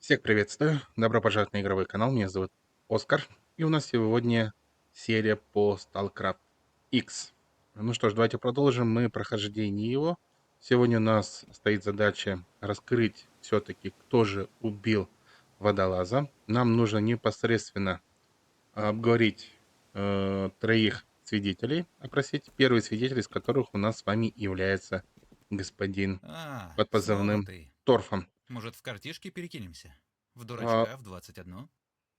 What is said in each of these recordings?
Всех приветствую. Добро пожаловать на игровой канал. Меня зовут Оскар. И у нас сегодня серия по StarCraft X. Ну что ж, давайте продолжим. Мы прохождение его. Сегодня у нас стоит задача раскрыть все-таки, кто же убил Водолаза. Нам нужно непосредственно обговорить троих свидетелей, опросить. Первый свидетель из которых у нас с вами является господин под Снова позывным ты. Торфом. Может, в картишке перекинемся? В А, дурачка в 21?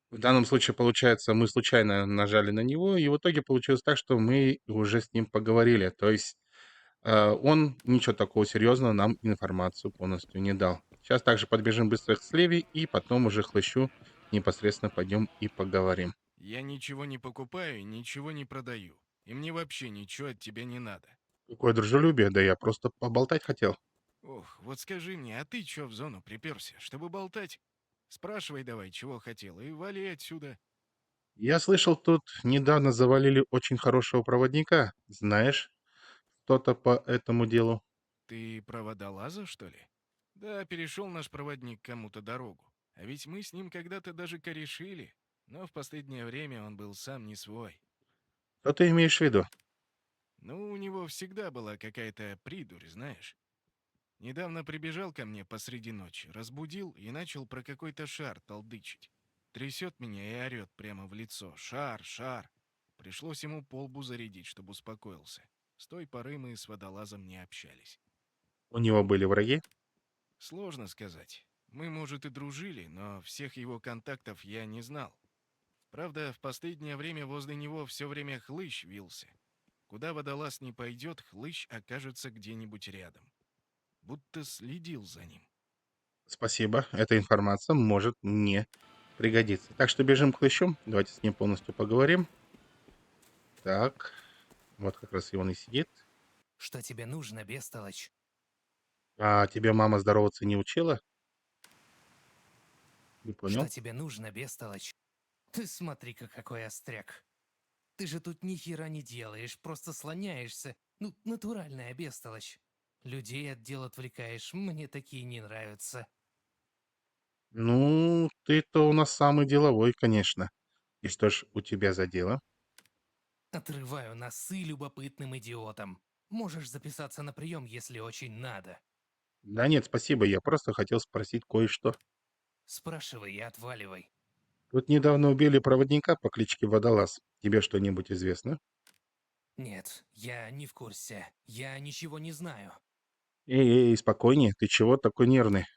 В данном случае, получается, мы случайно нажали на него, и в итоге получилось так, что мы уже с ним поговорили. То есть он ничего такого серьезного нам информацию полностью не дал. Сейчас также подбежим быстро к Слеве, и потом уже хлыщу непосредственно пойдем и поговорим. Я ничего не покупаю и ничего не продаю. И мне вообще ничего от тебя не надо. Какое дружелюбие, да я просто поболтать хотел. Ох, вот скажи мне, а ты чё в зону приперся, чтобы болтать? Спрашивай давай, чего хотел, и вали отсюда. Я слышал, тут недавно завалили очень хорошего проводника. Знаешь что-то по этому делу? Ты про водолаза, что ли? Да, перешел наш проводник кому-то дорогу. А ведь мы с ним когда-то даже корешили. Но в последнее время он был сам не свой. Что ты имеешь в виду? Ну, у него всегда была какая-то придурь, знаешь. Недавно прибежал ко мне посреди ночи, разбудил и начал про какой-то шар толдычить. Трясет меня и орет прямо в лицо. Шар, шар. Пришлось ему полбу зарядить, чтобы успокоился. С той поры мы с водолазом не общались. У него были враги? Сложно сказать. Мы, может, и дружили, но всех его контактов я не знал. Правда, в последнее время возле него все время хлыщ вился. Куда водолаз не пойдет, хлыщ окажется где-нибудь рядом. Будто следил за ним. Спасибо, эта информация может мне пригодится. Так что бежим к хлыщу. Давайте с ним полностью поговорим. Так, вот как раз и он и сидит. Что тебе нужно, бестолочь? А тебе мама здороваться не учила? Не Что понял. тебе нужно, бестолочь? Ты смотри-ка, какой остряк. Ты же тут ни хера не делаешь, просто слоняешься. Ну, натуральная бестолочь. Людей от дел отвлекаешь, мне такие не нравятся. Ну, ты-то у нас самый деловой, конечно. И что ж у тебя за дело? Отрываю носы любопытным идиотам. Можешь записаться на прием, если очень надо. Да нет, спасибо, я просто хотел спросить кое-что. Спрашивай и отваливай. Тут недавно убили проводника по кличке Водолаз. Тебе что-нибудь известно? Нет, я не в курсе. Я ничего не знаю. Эй, спокойнее, ты чего такой нервный?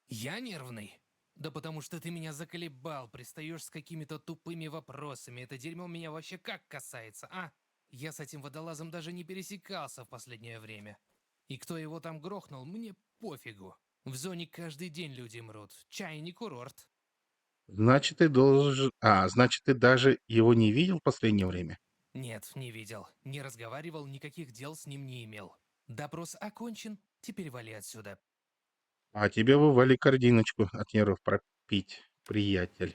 Я нервный? Да потому что ты меня заколебал, пристаешь с какими-то тупыми вопросами. Это дерьмо меня вообще как касается, а? Я с этим водолазом даже не пересекался в последнее время. И кто его там грохнул, мне пофигу. В зоне каждый день люди мрут. Чай не курорт. Значит, ты должен... значит, ты даже его не видел в последнее время? Нет, не видел. Не разговаривал, никаких дел с ним не имел. Допрос окончен, теперь вали отсюда. А тебе вывали корзиночку от нервов пропить, приятель.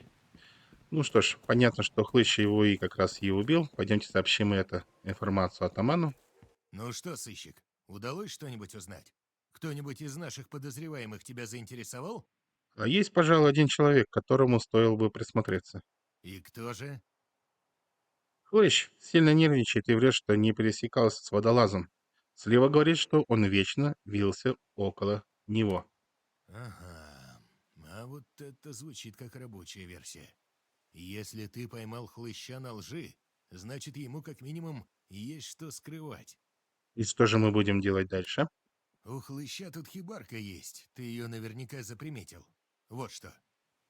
Ну что ж, понятно, что Хлыщ его и как раз и убил. Пойдемте сообщим эту информацию атаману. Ну что, сыщик, удалось что-нибудь узнать? Кто-нибудь из наших подозреваемых тебя заинтересовал? А есть, пожалуй, один человек, к которому стоило бы присмотреться. И кто же? Хлыщ сильно нервничает и врет, что не пересекался с водолазом. Слева говорит, что он вечно вился около него. Ага, а вот это звучит как рабочая версия. Если ты поймал хлыща на лжи, значит ему как минимум есть что скрывать. И что же мы будем делать дальше? У хлыща тут хибарка есть, ты ее наверняка заприметил. Вот что.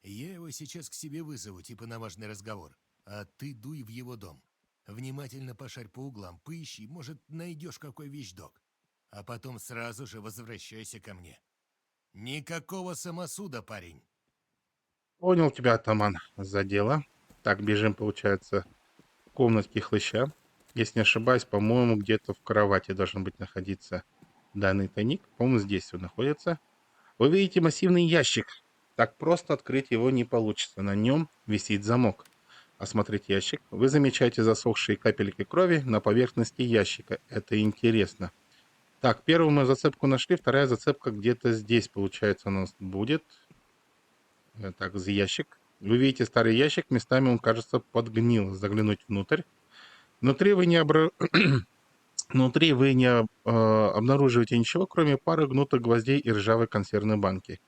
Я его сейчас к себе вызову, типа на важный разговор, а ты дуй в его дом. Внимательно пошарь по углам, поищи, может, найдешь какой вещдок. А потом сразу же возвращайся ко мне. Никакого самосуда, парень. Понял тебя, атаман, за дело. Так, бежим, получается, в комнатке Хлыща. Если не ошибаюсь, по-моему, где-то в кровати должен быть находиться данный тайник. По-моему, здесь он находится. Вы видите массивный ящик. Так просто открыть его не получится. На нем висит замок. Осмотреть ящик. Вы замечаете засохшие капельки крови на поверхности ящика. Это интересно. Так, первую мы зацепку нашли, вторая зацепка где-то здесь, получается, у нас будет. Так, за ящик. Вы видите старый ящик, местами он, кажется, подгнил. Заглянуть внутрь. Внутри вы не, Внутри вы не обнаруживаете ничего, кроме пары гнутых гвоздей и ржавой консервной банки.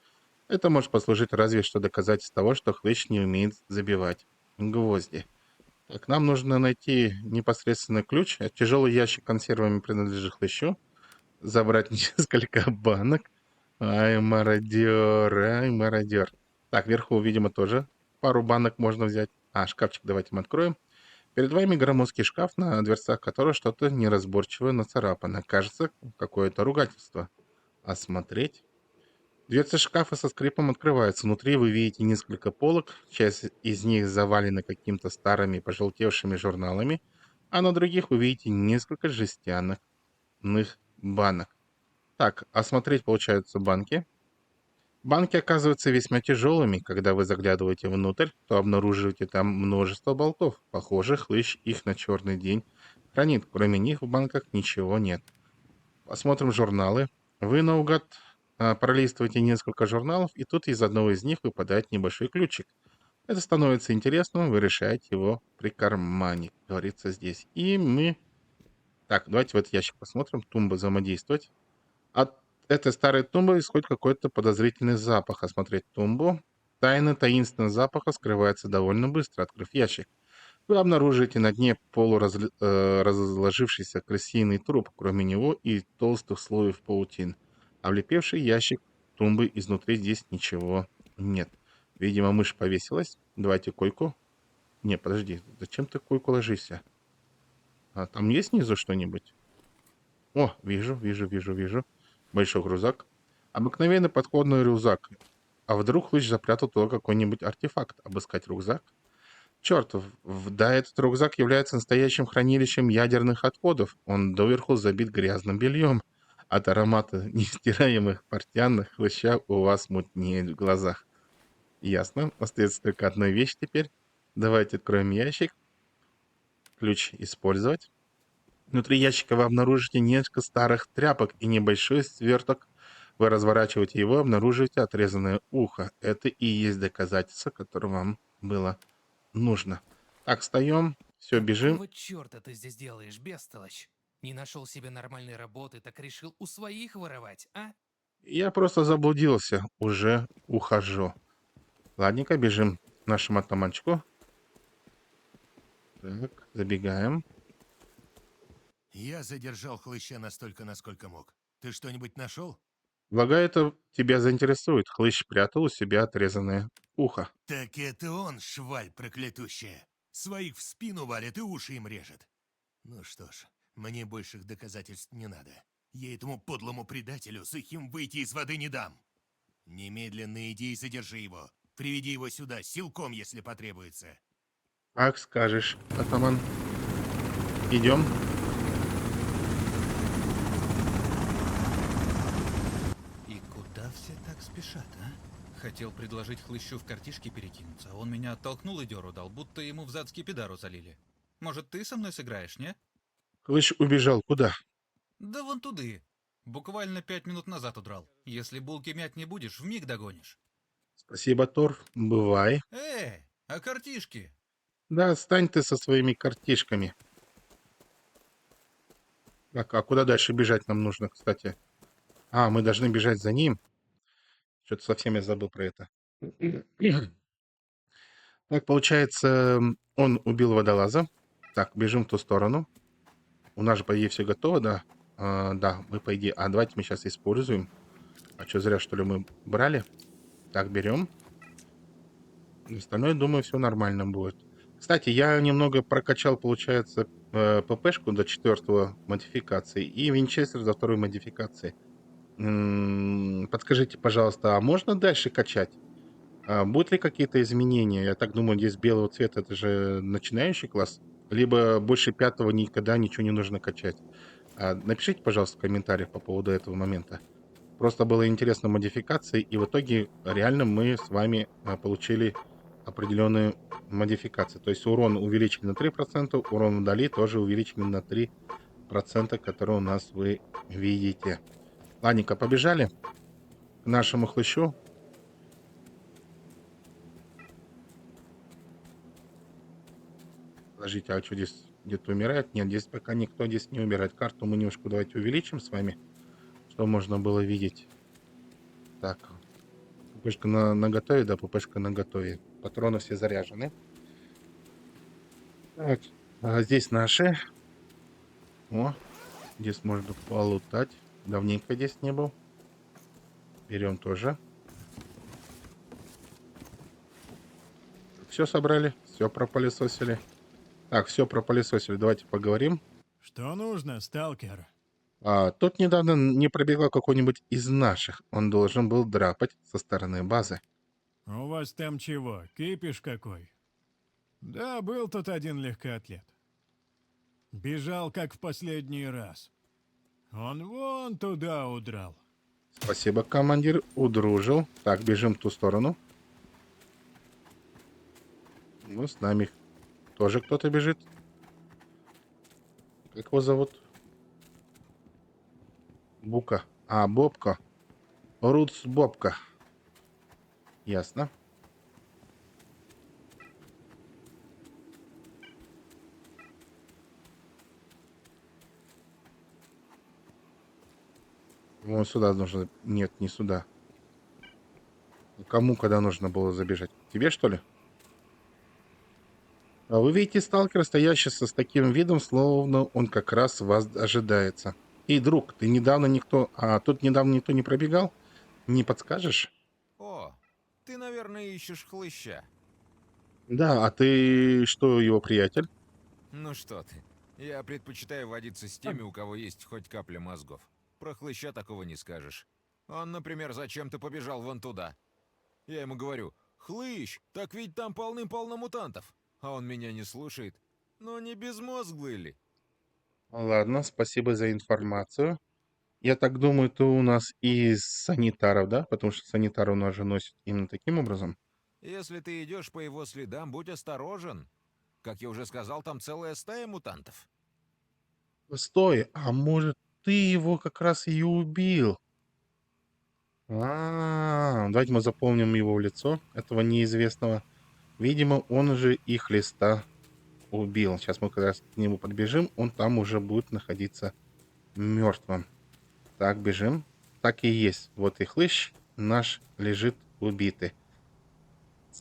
Это может послужить разве что доказательством того, что хлыщ не умеет забивать гвозди. Так, нам нужно найти непосредственно ключ. Тяжелый ящик консервами принадлежит хлыщу. Забрать несколько банок. Ай, мародер, ай, мародер. Так, вверху, видимо, тоже пару банок можно взять. А, шкафчик давайте мы откроем. Перед вами громоздкий шкаф, на дверцах которого что-то неразборчивое нацарапано. Кажется, какое-то ругательство. Осмотреть. Дверцы шкафа со скрипом открываются. Внутри вы видите несколько полок. Часть из них завалена какими-то старыми пожелтевшими журналами, а на других вы видите несколько жестяных банок. Так, осмотреть, получаются банки. Банки оказываются весьма тяжелыми. Когда вы заглядываете внутрь, то обнаруживаете там множество болтов. Похоже, хлыщ их на черный день хранит. Кроме них в банках ничего нет. Посмотрим журналы. Вы наугад пролистываете несколько журналов, и тут из одного из них выпадает небольшой ключик. Это становится интересным, вы решаете его прикарманить, говорится здесь. И мы... Так, давайте в этот ящик посмотрим. Тумба взаимодействовать. От этой старой тумбы исходит какой-то подозрительный запах. Осмотреть тумбу. Тайна таинственного запаха скрывается довольно быстро, открыв ящик. Вы обнаружите на дне разложившийся крысиный труп, кроме него и толстых слоев паутин. Облепивший ящик тумбы изнутри здесь ничего нет. Видимо, мышь повесилась. Давайте койку. Не, подожди, зачем ты койку ложишься? А там есть снизу что-нибудь? О, вижу. Большой рюкзак. Обыкновенный подходный рюкзак. А вдруг хлыщ запрятал туда какой-нибудь артефакт? Обыскать рюкзак? Черт, да, этот рюкзак является настоящим хранилищем ядерных отходов. Он доверху забит грязным бельем. От аромата нестираемых портянных хлыща у вас мутнеет в глазах. Ясно. Остается только одна вещь теперь. Давайте откроем ящик. Ключ использовать. Внутри ящика вы обнаружите несколько старых тряпок и небольшой сверток. Вы разворачиваете его, обнаруживаете отрезанное ухо. Это и есть доказательство, которое вам было нужно. Так, встаем, все, бежим. Какого черта ты здесь делаешь, бестолочь? Не нашел себе нормальной работы, так решил у своих воровать, а? Я просто заблудился, уже ухожу. Ладненько, бежим к нашему атаманчику. Так, забегаем. Я задержал хлыща настолько, насколько мог. Ты что-нибудь нашел? Полагаю, это тебя заинтересует. Хлыщ прятал у себя отрезанное ухо. Так это он, шваль проклятущая. Своих в спину валит и уши им режет. Ну что ж, мне больших доказательств не надо. Я этому подлому предателю сухим выйти из воды не дам. Немедленно иди и задержи его. Приведи его сюда, силком, если потребуется. Как скажешь, атаман. Идем. И куда все так спешат, а? Хотел предложить хлыщу в картишки перекинуться, а он меня оттолкнул и дёру дал, будто ему в зад скипидару залили. Может, ты со мной сыграешь, не? Хлыщ убежал куда? Да вон туды. Буквально 5 минут назад удрал. Если булки мять не будешь, вмиг догонишь. Спасибо, Тор. Бывай. А картишки? Да, отстань ты со своими картишками. Так, а куда дальше бежать нам нужно, кстати? А, мы должны бежать за ним. Что-то совсем я забыл про это. Так, получается, он убил водолаза. Так, бежим в ту сторону. У нас же, по идее, все готово, да? Да, мы, по идее... А, давайте мы сейчас используем. А что, зря, что ли, мы брали? Так, берем. Остальное, думаю, все нормально будет. Кстати, я немного прокачал, получается, ППшку до 4 модификации и винчестер до 2 модификации. Подскажите, пожалуйста, а можно дальше качать? Будут ли какие-то изменения? Я так думаю, здесь белого цвета, это же начинающий класс. Либо больше 5 никогда ничего не нужно качать. Напишите, пожалуйста, в комментариях по поводу этого момента. Просто было интересно модификации, и в итоге реально мы с вами получили определенные модификации. То есть урон увеличили на 3%, урон вдали тоже увеличили на 3%, которые у нас вы видите. Ладненько, побежали к нашему хлыщу. Подождите, а что здесь где-то умирает? Нет, здесь пока никто здесь не умирает. Карту мы немножко давайте увеличим с вами, чтобы можно было видеть. Так, ППшка на готове, да, ППшка на готове. Патроны все заряжены. Так, а здесь наши. О, здесь можно полутать. Давненько здесь не был. Берем тоже. Все собрали, все пропылесосили. Так, все пропылесосили. Давайте поговорим. Что нужно, сталкер? Тут недавно не пробегал какой-нибудь из наших. Он должен был драпать со стороны базы. У вас там чего, кипиш какой? Да, был тут один легкоатлет. Бежал, как в последний раз. Он вон туда удрал. Спасибо, командир. Удружил. Так, бежим в ту сторону. Ну, с нами тоже кто-то бежит. Как его зовут? Бука. Бобка. Рутс Бобка. Ясно. Вон сюда нужно... Нет, не сюда. Кому когда нужно было забежать? Тебе, что ли? Вы видите сталкера, стоящий с таким видом, словно он как раз вас ожидается. И, друг, ты недавно никто... тут недавно никто не пробегал? Не подскажешь? О, ты, наверное, ищешь хлыща. Да, а ты что, его приятель? Ну что ты. Я предпочитаю водиться с теми, у кого есть хоть капля мозгов. Про хлыща такого не скажешь. Он, например, зачем-то побежал вон туда. Я ему говорю: «Хлыщ, так ведь там полным-полно мутантов». А он меня не слушает. Ну не безмозглый ли? Ладно, спасибо за информацию. Я так думаю, ты у нас из санитаров, да? Потому что санитары у нас же носят именно таким образом. Если ты идешь по его следам, будь осторожен. Как я уже сказал, там целая стая мутантов. Стой, а может, ты его как раз и убил? Давайте мы запомним его в лицо, этого неизвестного. Видимо, он же их листа убил. Сейчас мы как раз к нему подбежим, он там уже будет находиться мертвым. Так, бежим. Так и есть. Вот и хлыщ наш лежит убитый.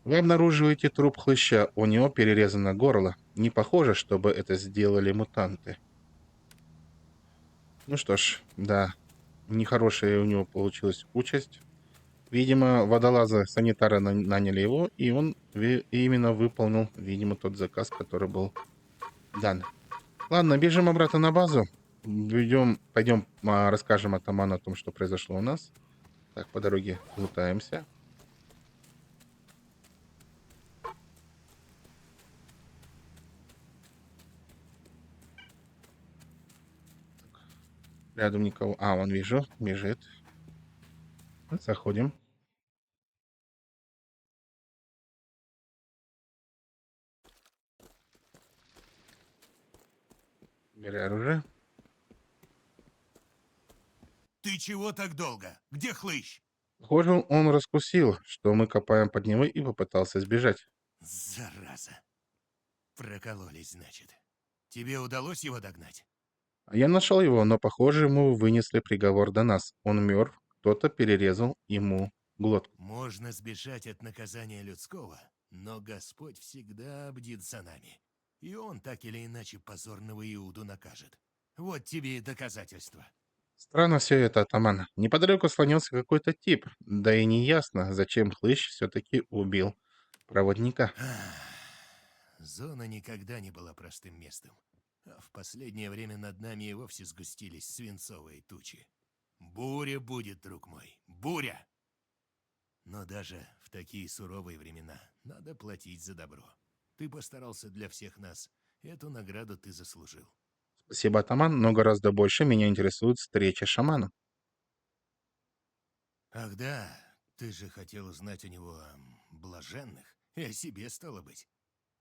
Вы обнаруживаете труп хлыща, у него перерезано горло. Не похоже, чтобы это сделали мутанты. Ну что ж, да, нехорошая у него получилась участь. Видимо, водолазы санитара наняли его, и он именно выполнил, видимо, тот заказ, который был дан. Ладно, бежим обратно на базу. Пойдем, расскажем атаману о том, что произошло у нас. Так, по дороге лутаемся. Рядом никого. Вон вижу, бежит. Заходим. Бери оружие. Ты чего так долго? Где хлыщ? Похоже, он раскусил, что мы копаем под него и попытался сбежать. Зараза. Прокололись, значит. Тебе удалось его догнать? Я нашел его, но, похоже, ему вынесли приговор до нас. Он мертв, кто-то перерезал ему глотку. Можно сбежать от наказания людского, но Господь всегда бдит за нами. И он так или иначе позорного Иуду накажет. Вот тебе и доказательства. Странно все это, атаман. Неподалеку слонился какой-то тип. Да и не ясно, зачем хлыщ все-таки убил проводника. Зона никогда не была простым местом. А в последнее время над нами и вовсе сгустились свинцовые тучи. Буря будет, друг мой, буря! Но даже в такие суровые времена надо платить за добро. Ты постарался для всех нас. Эту награду ты заслужил. Спасибо, атаман, но гораздо больше меня интересует встреча с шаманом. Ах да, ты же хотел узнать у него о блаженных и о себе, стало быть.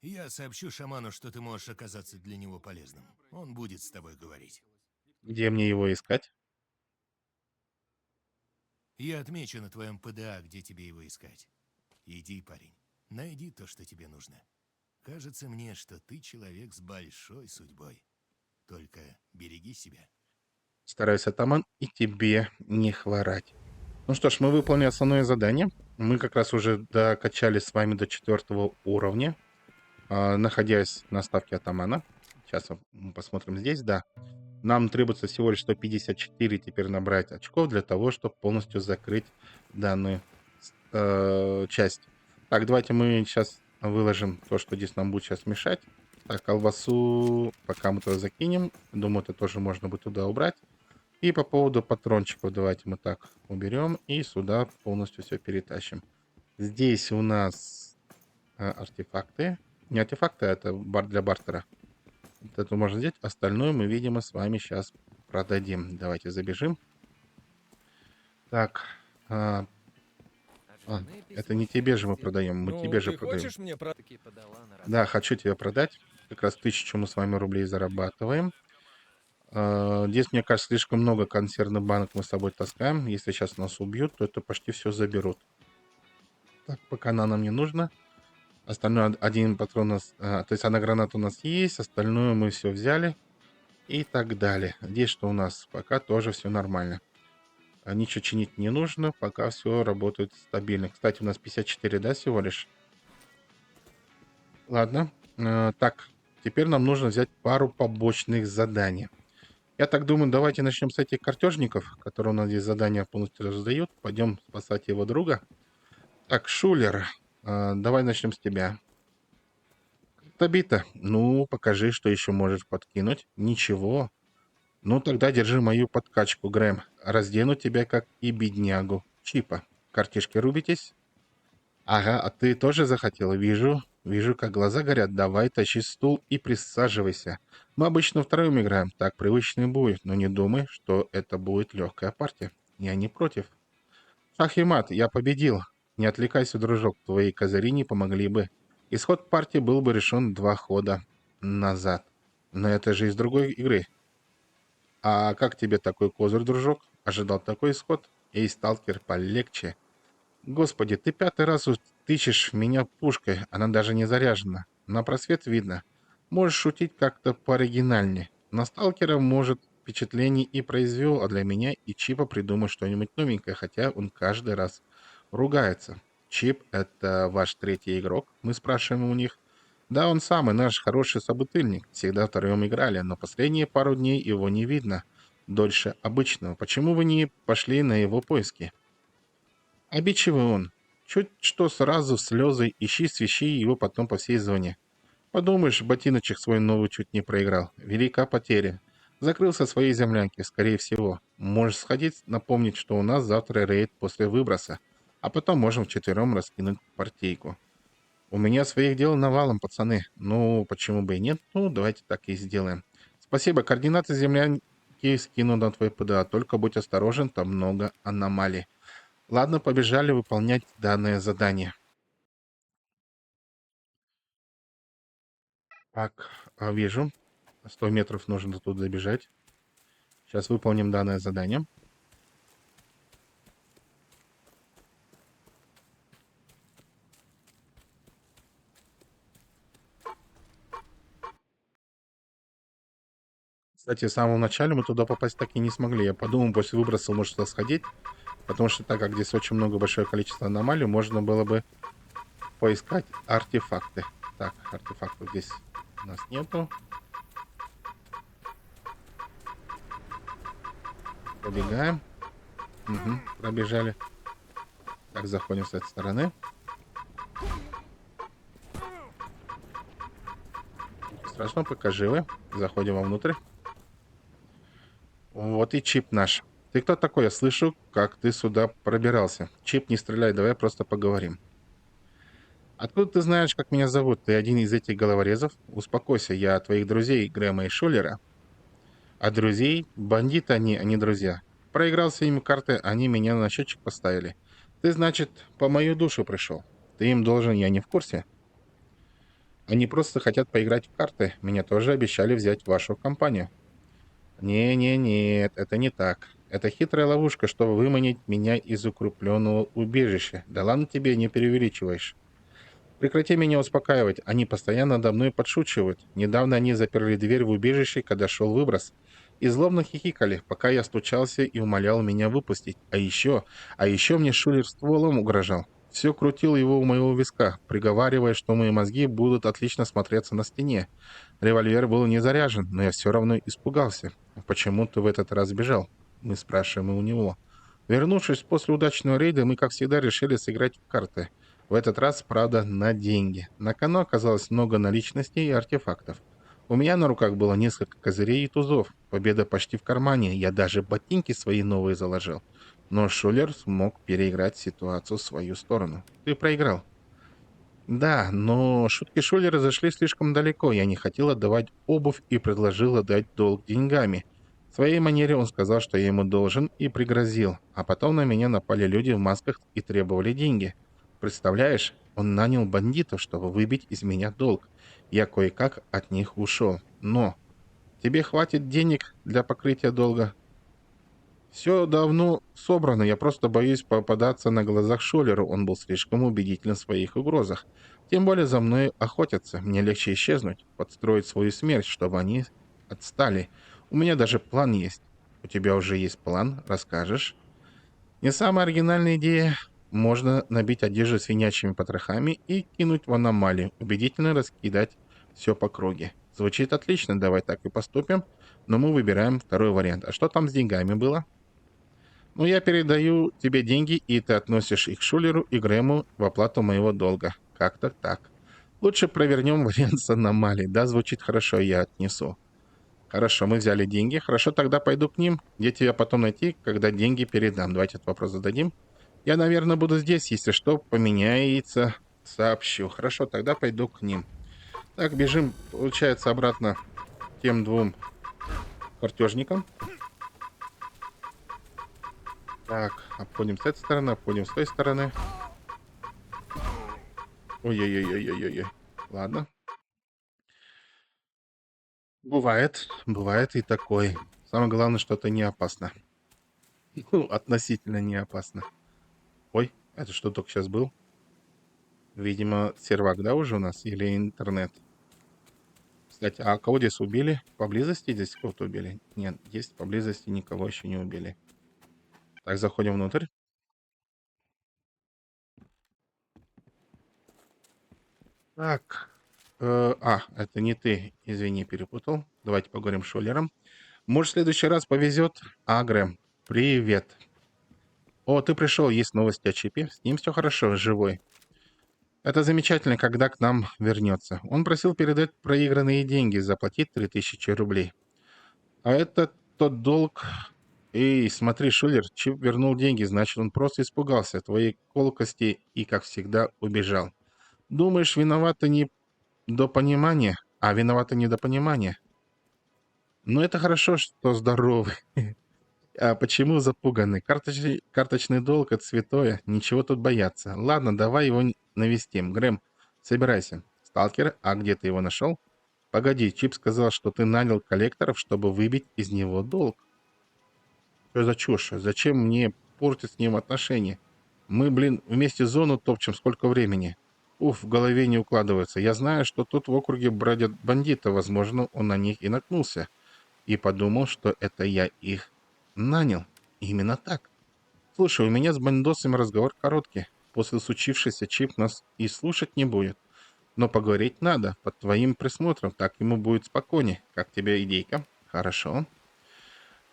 Я сообщу шаману, что ты можешь оказаться для него полезным. Он будет с тобой говорить. Где мне его искать? Я отмечу на твоем ПДА, где тебе его искать. Иди, парень, найди то, что тебе нужно. Кажется мне, что ты человек с большой судьбой. Только береги себя. Стараюсь, атаман, и тебе не хворать. Ну что ж, мы выполнили основное задание. Мы как раз уже докачались с вами до 4 уровня, находясь на ставке атамана. Сейчас мы посмотрим здесь, да. Нам требуется всего лишь 154 теперь набрать очков для того, чтобы полностью закрыть данную часть. Так, давайте мы сейчас выложим то, что здесь нам будет сейчас мешать. Так, колбасу пока мы туда закинем. Думаю, это тоже можно будет туда убрать. И по поводу патрончиков давайте мы так уберем и сюда полностью все перетащим. Здесь у нас артефакты. Не артефакты, а это бар для бартера. Вот это можно взять. Остальное мы, видимо, с вами сейчас продадим. Давайте забежим. Так. Это не тебе же мы продаем, мы тебе же продаем. мне Да, хочу тебе продать. Как раз 1000 мы с вами рублей зарабатываем. Здесь, мне кажется, слишком много консервных банок мы с собой таскаем. Если сейчас нас убьют, то это почти все заберут. Так, пока она нам не нужна. Остальное, один патрон у нас... то есть одна граната у нас есть, остальное мы все взяли. И так далее. Здесь что у нас? Пока тоже все нормально. Ничего чинить не нужно, пока все работает стабильно. Кстати, у нас 54, да, всего лишь? Ладно. Так, теперь нам нужно взять пару побочных заданий. Я так думаю, давайте начнем с этих картежников, которые у нас здесь задания полностью раздают. Пойдем спасать его друга. Так, Шулер, давай начнем с тебя. Табита, ну, покажи, что еще можешь подкинуть. Ничего. Ну, тогда держи мою подкачку, Грэм. Раздену тебя, как и беднягу. Чипа, картишки рубитесь? Ага, а ты тоже захотел? Вижу. Вижу, как глаза горят. Давай, тащи стул и присаживайся. Мы обычно втроем играем. Так привычный бой. Но не думай, что это будет легкая партия. Я не против. Шах и мат, я победил. Не отвлекайся, дружок. Твои козыри не помогли бы. Исход партии был бы решен 2 хода назад. Но это же из другой игры. А как тебе такой козырь, дружок? Ожидал такой исход? Эй, сталкер, полегче. Господи, ты 5-й раз тычешь в меня пушкой, она даже не заряжена. На просвет видно. Можешь шутить как-то пооригинальнее. На сталкера, может, впечатление и произвел, а для меня и Чипа придумать что-нибудь новенькое, хотя он каждый раз ругается. Чип — это ваш 3-й игрок? Мы спрашиваем у них. Да, он самый, наш хороший собутыльник. Всегда втроем играли, но последние пару дней его не видно. Дольше обычного. Почему вы не пошли на его поиски? Обидчивый он. Чуть что сразу слезы, ищи, свищи его потом по всей зоне. Подумаешь, ботиночек свой новый чуть не проиграл. Велика потеря. Закрылся в своей землянке, скорее всего. Можешь сходить, напомнить, что у нас завтра рейд после выброса. А потом можем вчетвером раскинуть партийку. У меня своих дел навалом, пацаны. Ну, почему бы и нет? Ну, давайте так и сделаем. Спасибо, координаты землянки скину на твой ПДА. Только будь осторожен, там много аномалий. Ладно, побежали выполнять данное задание. Так, вижу. 100 метров нужно тут забежать. Сейчас выполним данное задание. Кстати, в самом начале мы туда попасть так и не смогли. Я подумал, после выброса может туда сходить. Потому что так как здесь очень много, большое количество аномалий, можно было бы поискать артефакты. Так, артефактов здесь у нас нету. Побегаем. Угу, пробежали. Так, заходим с этой стороны. Страшно, пока живы. Заходим вовнутрь. Вот и Чип наш. Ты кто такой? Я слышу, как ты сюда пробирался. Чип, не стреляй, давай просто поговорим. Откуда ты знаешь, как меня зовут? Ты один из этих головорезов? Успокойся, я твоих друзей, Грэма и Шулера. А друзей? Бандиты они, а не друзья. Проигрался им карты, они меня на счетчик поставили. Ты, значит, по мою душу пришел. Ты им должен, я не в курсе. Они просто хотят поиграть в карты. Меня тоже обещали взять в вашу компанию. Не-не-нет, это не так. Это хитрая ловушка, чтобы выманить меня из укрепленного убежища. Да ладно тебе, не преувеличиваешь. Прекрати меня успокаивать, они постоянно надо мной подшучивают. Недавно они заперли дверь в убежище, когда шел выброс. И злобно хихикали, пока я стучался и умолял меня выпустить. А еще мне Шулер стволом угрожал. Все крутил его у моего виска, приговаривая, что мои мозги будут отлично смотреться на стене. Револьвер был не заряжен, но я все равно испугался. «Почему ты в этот раз бежал?» Мы спрашиваем у него. Вернувшись после удачного рейда, мы, как всегда, решили сыграть в карты. В этот раз, правда, на деньги. На кону оказалось много наличностей и артефактов. У меня на руках было несколько козырей и тузов. Победа почти в кармане, я даже ботинки свои новые заложил. Но Шулер смог переиграть ситуацию в свою сторону. Ты проиграл. Да, но шутки Шулера зашли слишком далеко. Я не хотел отдавать обувь и предложил отдать долг деньгами. В своей манере он сказал, что я ему должен, и пригрозил. А потом на меня напали люди в масках и требовали деньги. Представляешь, он нанял бандитов, чтобы выбить из меня долг. Я кое-как от них ушел. Но тебе хватит денег для покрытия долга? Все давно собрано, я просто боюсь попадаться на глазах Шулеру, он был слишком убедителен в своих угрозах. Тем более за мной охотятся, мне легче исчезнуть, подстроить свою смерть, чтобы они отстали. У меня даже план есть. У тебя уже есть план? Расскажешь? Не самая оригинальная идея. Можно набить одежду свинячьими потрохами и кинуть в аномалию, убедительно раскидать все по круге. Звучит отлично, давай так и поступим, но мы выбираем второй вариант. А что там с деньгами было? Ну, я передаю тебе деньги, и ты относишь их Шулеру и Грэму в оплату моего долга. Как-то так. Лучше провернем вариант с аномалией. Да, звучит хорошо, я отнесу. Хорошо, мы взяли деньги. Хорошо, тогда пойду к ним. Где тебя потом найти, когда деньги передам? Давайте этот вопрос зададим. Я, наверное, буду здесь. Если что, поменяется, сообщу. Хорошо, тогда пойду к ним. Так, бежим, получается, обратно к тем двум картежникам. Так, обходим с этой стороны, обходим с той стороны. Ой-ой-ой-ой-ой-ой. Ладно. Бывает и такое. Самое главное, что это не опасно. Ну, относительно не опасно. Ой, это что только сейчас был? Видимо, сервак, да, уже у нас? Или интернет? Кстати, а кого здесь убили? Поблизости здесь кого-то убили? Нет, здесь поблизости никого еще не убили. Так, заходим внутрь. Так. Это не ты. Извини, перепутал. Давайте поговорим с Шулером. Может, в следующий раз повезет. Грэм, привет. О, ты пришел, есть новости о Чипе. С ним все хорошо, живой. Это замечательно, когда к нам вернется. Он просил передать проигранные деньги, заплатить 3000 рублей. А это тот долг... Эй, смотри, Шулер, Чип вернул деньги, значит, он просто испугался твоей колкости и, как всегда, убежал. Думаешь, виновата не до понимания, а виновата не до понимания? Но это хорошо, что здоровый. А почему запуганы? Карточный долг — это святое. Ничего тут бояться. Ладно, давай его навестим. Грэм, собирайся. Сталкер, а где ты его нашел? Погоди, Чип сказал, что ты нанял коллекторов, чтобы выбить из него долг. Что за чушь? Зачем мне портить с ним отношения? Мы, вместе зону топчем сколько времени. Уф, в голове не укладывается. Я знаю, что тут в округе бродят бандиты. Возможно, он на них и наткнулся. И подумал, что это я их нанял. Именно так. Слушай, у меня с бандосами разговор короткий. После случившегося Чип нас и слушать не будет. Но поговорить надо, под твоим присмотром, так ему будет спокойнее. Как тебе идейка? Хорошо.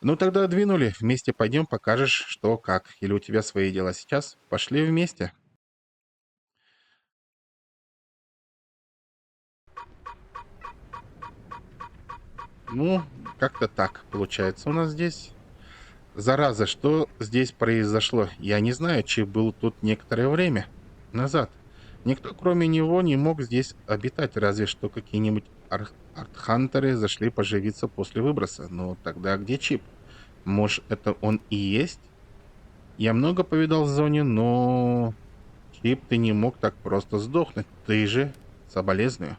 Ну тогда двинули. Вместе пойдем, покажешь, что как. Или у тебя свои дела сейчас? Пошли вместе. Ну, как-то так получается у нас здесь. Зараза, что здесь произошло? Я не знаю, Чип был тут некоторое время назад. Никто, кроме него, не мог здесь обитать, разве что какие-нибудь артхантеры зашли поживиться после выброса. Но тогда где Чип? Может, это он и есть? Я много повидал в зоне, но... Чип, ты не мог так просто сдохнуть. Ты же соболезную.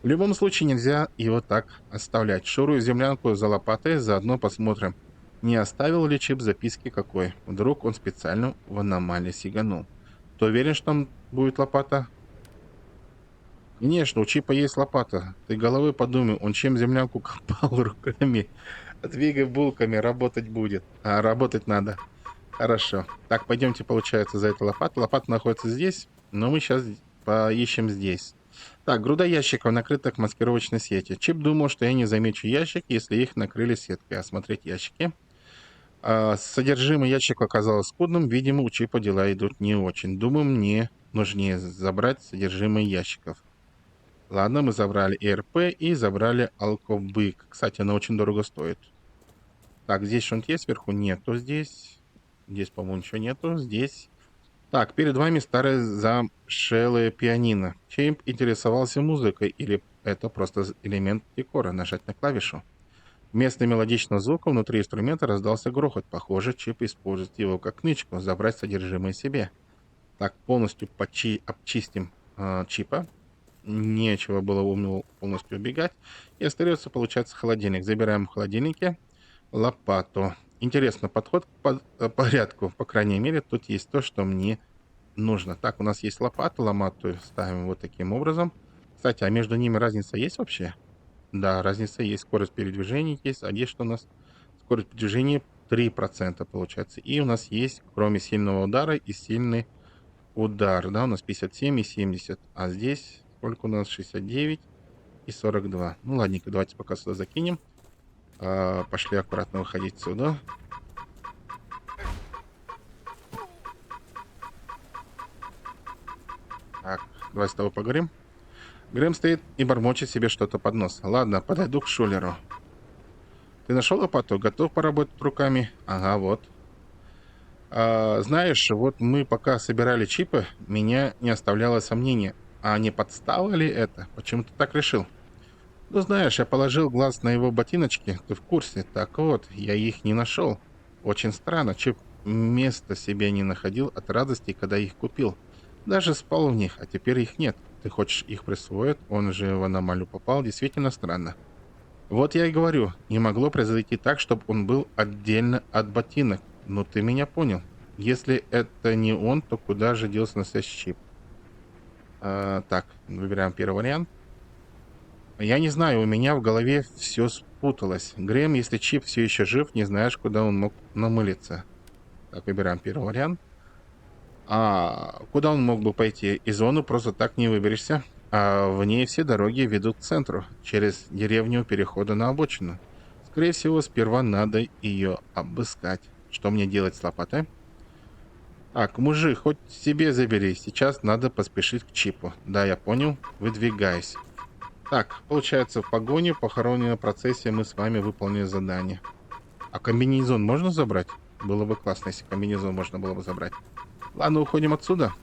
В любом случае нельзя его так оставлять. Шурую землянку за лопатой, заодно посмотрим, не оставил ли Чип записки какой. Вдруг он специально в аномалии сиганул. Ты уверен, что там будет лопата? Конечно, у Чипа есть лопата. Ты головой подумай, он чем землянку копал руками. Двигай булками, работать будет. А работать надо. Хорошо. Так, пойдемте, получается, за этой лопатой. Лопата находится здесь, но мы сейчас поищем здесь. Так, груда ящиков, накрытых маскировочной сетью. Чип думал, что я не замечу ящик, если их накрыли сеткой. Осмотреть ящики. Содержимое ящика оказалось скудным. Видимо, у Чипа дела идут не очень. Думаю, мне нужнее забрать содержимое ящиков. Ладно, мы забрали ЭРП и забрали алкобык. Кстати, она очень дорого стоит. Так, здесь что-нибудь есть сверху? Нету здесь. Здесь, по-моему, ничего нету. Здесь. Так, перед вами старое замшелое пианино. Чеймп интересовался музыкой или это просто элемент декора? Нажать на клавишу. Вместо мелодичного звука внутри инструмента раздался грохот. Похоже, Чип использует его как нычку, забрать содержимое себе. Так, полностью обчистим Чипа. Нечего было у него полностью убегать. И остается, получается, холодильник. Забираем в холодильнике лопату. Интересно, подход к порядку. По крайней мере, тут есть то, что мне нужно. Так, у нас есть лопата. Лопату ставим вот таким образом. Кстати, а между ними разница есть вообще? Да, разница есть. Скорость передвижения есть. А здесь что у нас? Скорость передвижения 3% получается. И у нас есть, кроме сильного удара, и сильный удар. Да, у нас 57 и 70. А здесь сколько у нас? 69 и 42. Ну, ладненько, давайте пока сюда закинем. Пошли аккуратно выходить сюда. Так, давай с тобой поговорим. Грэм стоит и бормочет себе что-то под нос. Ладно, подойду к Шулеру. Ты нашел лопату? Готов поработать руками? Ага, вот. Знаешь, вот мы пока собирали чипы, меня не оставляло сомнения. А не подстава ли это? Почему ты так решил? Ну, знаешь, я положил глаз на его ботиночки, ты в курсе. Так вот, я их не нашел. Очень странно, Чип места себе не находил от радости, когда их купил. Даже спал в них, а теперь их нет. Ты хочешь их присвоить? Он же в аномалию попал. Действительно странно. Вот я и говорю, не могло произойти так, чтобы он был отдельно от ботинок. Но ты меня понял. Если это не он, то куда же делся настоящий Чип? Так, выбираем первый вариант. Я не знаю, у меня в голове все спуталось. Грэм, если Чип все еще жив, не знаешь, куда он мог намылиться. Так, выбираем первый вариант. Куда он мог бы пойти? Из зоны просто так не выберешься. В ней все дороги ведут к центру, через деревню перехода на обочину. Скорее всего, сперва надо ее обыскать. Что мне делать с лопатой? Так, мужик, хоть себе забери. Сейчас надо поспешить к Чипу. Да, я понял. Выдвигайся. Так, получается, в погоне, похороненной процессии мы с вами выполнили задание. А комбинезон можно забрать? Было бы классно, если комбинезон можно было бы забрать. Ладно, уходим отсюда.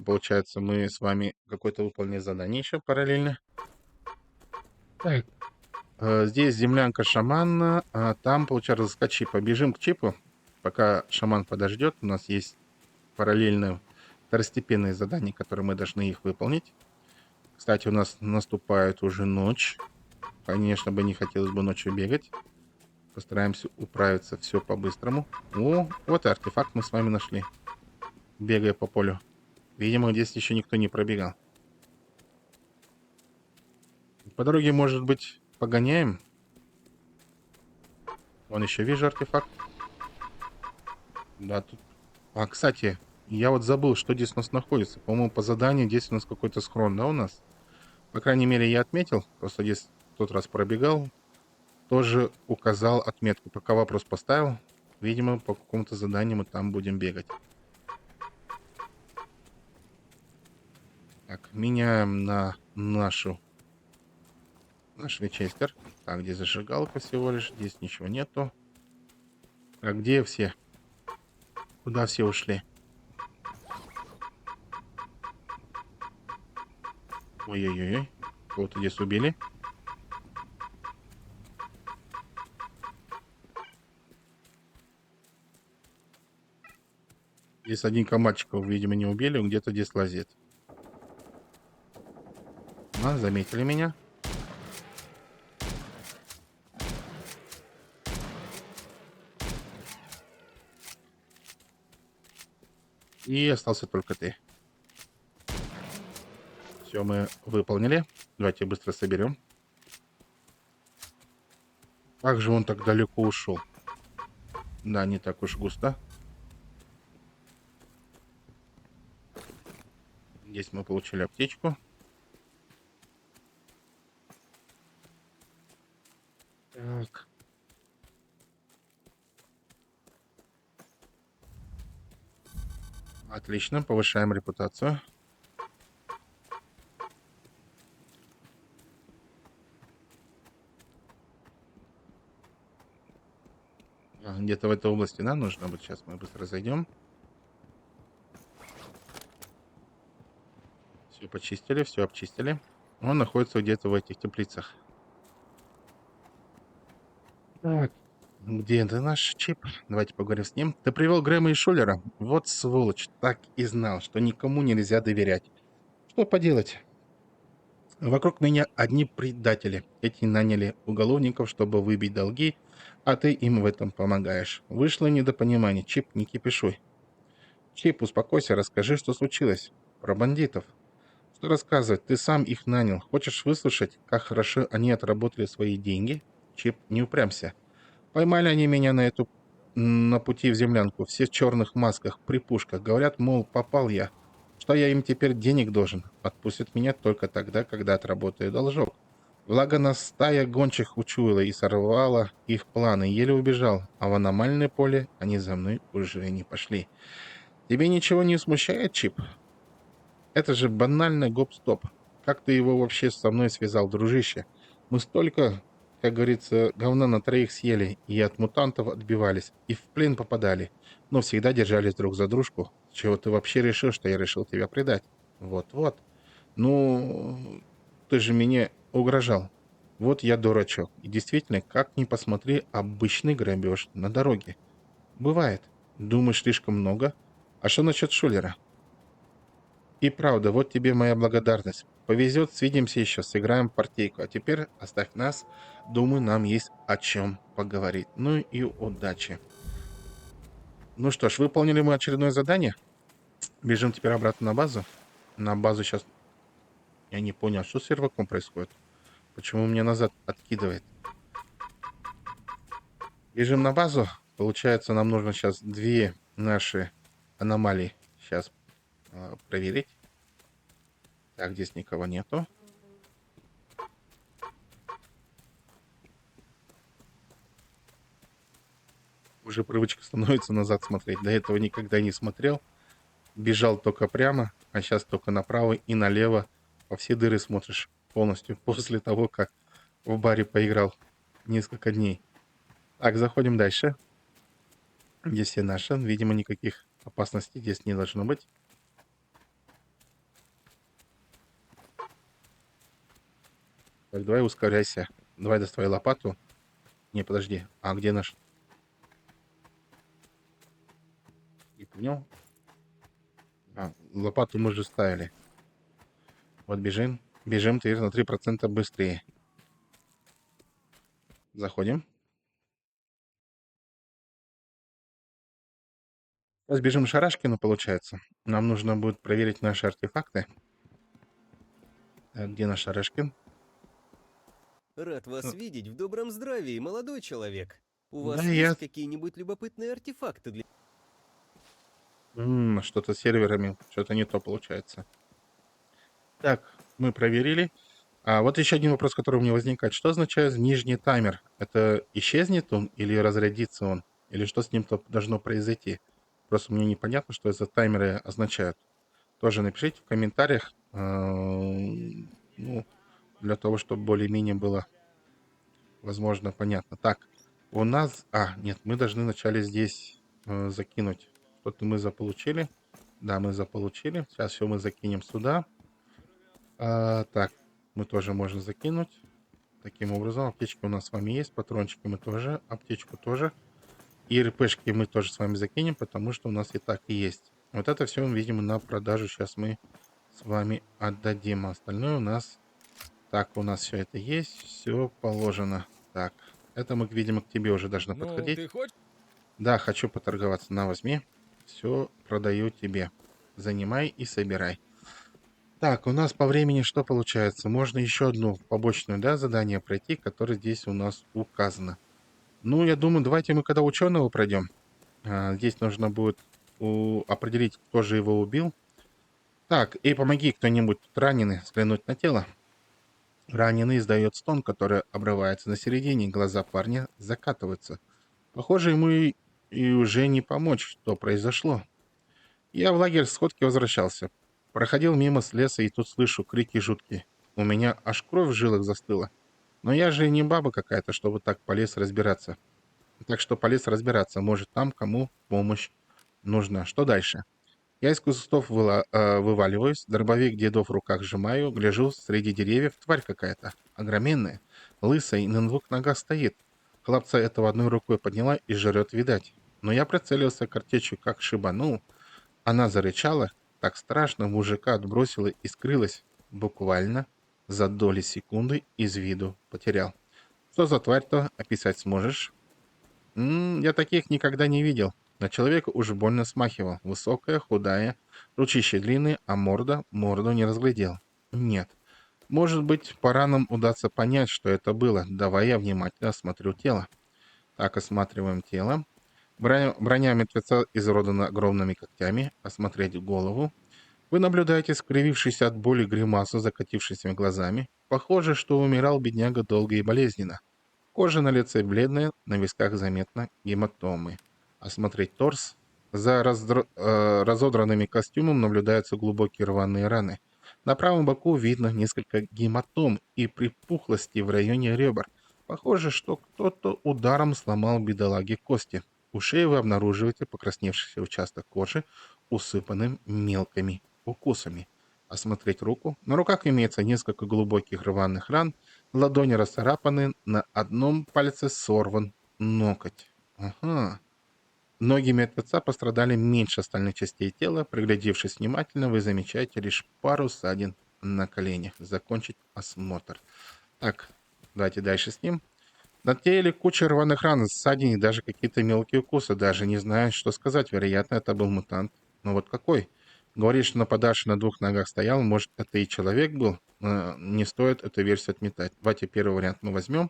Получается, мы с вами какое-то выполнили задание еще параллельно. Так, здесь землянка шамана, а там, получается, разыскать Чипа. Бежим к Чипу, пока шаман подождет. У нас есть параллельно второстепенные задания, которые мы должны их выполнить. Кстати, у нас наступает уже ночь. Конечно, бы не хотелось бы ночью бегать. Постараемся управиться все по-быстрому. О, вот и артефакт мы с вами нашли. Бегая по полю. Видимо, здесь еще никто не пробегал. По дороге, может быть, погоняем? Вон еще вижу артефакт. Да, тут... кстати, я вот забыл, что здесь у нас находится. По-моему, по заданию здесь у нас какой-то схрон, да, у нас? По крайней мере, я отметил. Просто здесь в тот раз пробегал. Тоже указал отметку. Пока вопрос поставил. Видимо, по какому-то заданию мы там будем бегать. Так, меняем на наш винчестер. Так, где зажигалка всего лишь. Здесь ничего нету. А где все? Куда все ушли? Ой-ой-ой. Кого-то здесь убили. Здесь один коматчиков, видимо, не убили. Он где-то здесь лазит. Заметили меня. И остался только ты. Все, мы выполнили. Давайте быстро соберем. Как же он так далеко ушел? Да, не так уж густо. Здесь мы получили аптечку. Так. Отлично, повышаем репутацию. Где-то в этой области, да, нужно быть. Сейчас мы быстро зайдем. Все почистили, все обчистили. Он находится где-то в этих теплицах. Так, где ты наш чип? Давайте поговорим с ним. Ты привел Грэма и Шулера? Вот сволочь, так и знал, что никому нельзя доверять. Что поделать? Вокруг меня одни предатели. Эти наняли уголовников, чтобы выбить долги, а ты им в этом помогаешь. Вышло недопонимание. Чип, не кипишуй. Чип, успокойся, расскажи, что случилось. Про бандитов. Что рассказывать? Ты сам их нанял. Хочешь выслушать, как хорошо они отработали свои деньги? Чип, не упрямся. Поймали они меня на пути в землянку. Все в черных масках, при пушках. Говорят, мол, попал я. Что я им теперь денег должен? Отпустят меня только тогда, когда отработаю должок. Благо нас стая гончих учуяла и сорвала их планы. Еле убежал. А в аномальное поле они за мной уже не пошли. Тебе ничего не смущает, Чип? Это же банальный гоп-стоп. Как ты его вообще со мной связал, дружище? Мы столько, как говорится, говна на троих съели, и от мутантов отбивались, и в плен попадали, но всегда держались друг за дружку. С чего ты вообще решил, что я решил тебя предать? Вот-вот. Ну, ты же мне угрожал. Вот я дурачок. И действительно, как ни посмотри, обычный грабеж на дороге. Бывает. Думаешь слишком много? А что насчет Шулера? И правда, вот тебе моя благодарность. Повезет, свидимся еще, сыграем партийку. А теперь оставь нас. Думаю, нам есть о чем поговорить. Ну и удачи. Ну что ж, выполнили мы очередное задание. Бежим теперь обратно на базу. На базу сейчас... Я не понял, что с серваком происходит. Почему меня назад откидывает? Бежим на базу. Получается, нам нужно сейчас две наши аномалии сейчас проверить. Так, здесь никого нету. Уже привычка становится назад смотреть. До этого никогда не смотрел. Бежал только прямо, а сейчас только направо и налево. Во все дыры смотришь полностью после того, как в баре поиграл несколько дней. Так, заходим дальше. Здесь все наши. Видимо, никаких опасностей здесь не должно быть. Так, давай ускоряйся. Давай доставай лопату. Не, подожди. А где наш? Не понял. А, лопату мы же ставили. Вот бежим. Бежим теперь на 3% быстрее. Заходим. Сейчас бежим Шарашкину, получается. Нам нужно будет проверить наши артефакты. Так, где наш Шарашкин? Рад вас видеть в добром здравии, молодой человек. У вас Да, есть какие-нибудь любопытные артефакты для... Что-то с серверами, что-то не то получается. Так, мы проверили. А вот еще один вопрос, который у меня возникает. Что означает нижний таймер? Это исчезнет он или разрядится он? Или что с ним должно произойти? Просто мне непонятно, что это таймеры означают. Тоже напишите в комментариях. Ну, для того, чтобы более-менее было, возможно, понятно. Так, у нас... А, нет, мы должны вначале здесь закинуть. Что-то мы заполучили. Да, мы заполучили. Сейчас все мы закинем сюда. Так, мы тоже можем закинуть. Таким образом, аптечки у нас с вами есть. Патрончики мы тоже. Аптечку тоже. И РПшки мы тоже с вами закинем, потому что у нас и так и есть. Вот это все, видимо, на продажу сейчас мы с вами отдадим. А остальное у нас... Так, у нас все это есть. Все положено. Так, это мы, видимо, к тебе уже должны подходить. ты хочешь? Да, хочу поторговаться. На, возьми. Все продаю тебе. Занимай и собирай. Так, у нас по времени что получается? Можно еще одну побочную, да, задание пройти, которое здесь у нас указано. Ну, я думаю, давайте мы когда ученого пройдем. Здесь нужно будет определить, кто же его убил. Так, и помоги кто-нибудь тут раненый взглянуть на тело. Раненый издает стон, который обрывается на середине, глаза парня закатываются. Похоже, ему и уже не помочь, что произошло. Я в лагерь с сходки возвращался. Проходил мимо с леса и тут слышу крики жуткие. У меня аж кровь в жилах застыла. Но я же не баба какая-то, чтобы так полез разбираться. Так что полез разбираться, может там кому помощь нужна. Что дальше? Я из кустов вываливаюсь, дробовик дедов в руках сжимаю, гляжу, среди деревьев тварь какая-то, огроменная, лысая и на двух ногах стоит. Хлопца этого одной рукой подняла и жрет, видать. Но я прицелился картечью, как шибанул. Она зарычала, так страшно, мужика отбросила и скрылась. Буквально за доли секунды из виду потерял. Что за тварь-то, описать сможешь? Я таких никогда не видел. На человека уж больно смахивал. Высокая, худая, ручище длинные, а морду не разглядел. Нет. Может быть, пора нам удастся понять, что это было. Давай я внимательно осмотрю тело. Так, осматриваем тело. Броня мертвеца изуродана огромными когтями. Осмотреть голову. Вы наблюдаете скривившийся от боли гримасу с закатившимися глазами. Похоже, что умирал бедняга долго и болезненно. Кожа на лице бледная, на висках заметно гематомы. Осмотреть торс. За разодранными костюмом наблюдаются глубокие рваные раны. На правом боку видно несколько гематом и припухлости в районе ребер. Похоже, что кто-то ударом сломал бедолаге кости. У шеи вы обнаруживаете покрасневшийся участок кожи, усыпанным мелкими укусами. Осмотреть руку. На руках имеется несколько глубоких рваных ран, ладони расцарапаны, на одном пальце сорван ноготь. Ага. Ноги мертвеца пострадали меньше остальных частей тела. Приглядевшись внимательно, вы замечаете лишь пару ссадин на коленях. Закончить осмотр. Так, давайте дальше с ним. На теле куча рваных ран, ссадин и даже какие-то мелкие укусы. Даже не знаю, что сказать. Вероятно, это был мутант. Но вот какой? Говорит, что нападавший на двух ногах стоял. Может, это и человек был? Не стоит эту версию отметать. Давайте первый вариант мы возьмем.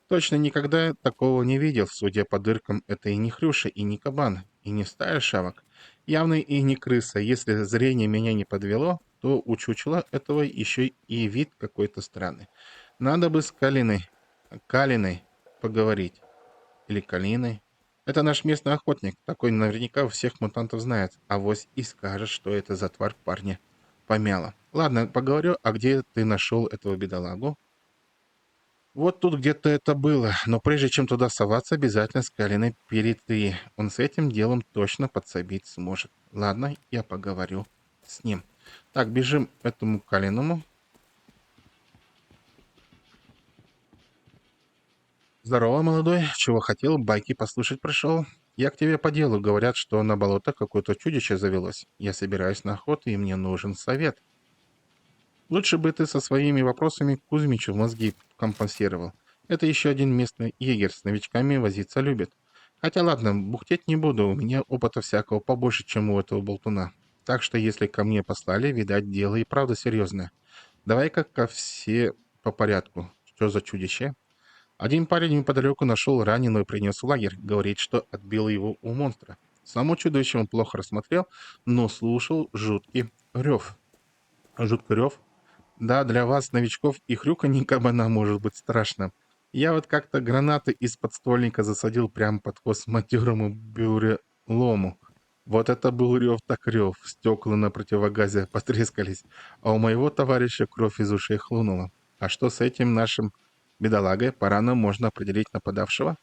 Точно никогда такого не видел. Судя по дыркам, это и не хрюша, и не кабан, и не стая шавок. Явно и не крыса. Если зрение меня не подвело, то у чучела этого еще и вид какой-то странный. Надо бы с Калиной поговорить. Или Калиной. Это наш местный охотник. Такой наверняка всех мутантов знает. Авось и скажет, что это за тварь парня помяла. Ладно, поговорю, а где ты нашел этого бедолагу? Вот тут где-то это было, но прежде чем туда соваться, обязательно с Калиной перетри. Он с этим делом точно подсобить сможет. Ладно, я поговорю с ним. Так, бежим этому Калиному. Здорово, молодой. Чего хотел? Байки послушать пришел. Я к тебе по делу. Говорят, что на болотах какое-то чудище завелось. Я собираюсь на охоту, и мне нужен совет. Лучше бы ты со своими вопросами Кузьмичу мозги компенсировал. Это еще один местный егерь, с новичками возиться любит. Хотя ладно, бухтеть не буду, у меня опыта всякого побольше, чем у этого болтуна. Так что если ко мне послали, видать, дело и правда серьезное. Давай-ка все по порядку. Что за чудище? Один парень неподалеку нашел раненого и принес в лагерь. Говорит, что отбил его у монстра. Само чудовище он плохо рассмотрел, но слушал жуткий рев. Жуткий рев? Да, для вас, новичков, и хрюканье кабана может быть страшным. Я вот как-то гранаты из подствольника засадил прямо под хвост матерому бюрелому. Вот это был рев так рев, стекла на противогазе потрескались, а у моего товарища кровь из ушей хлынула. А что с этим нашим бедолагой? По ранам можно определить нападавшего?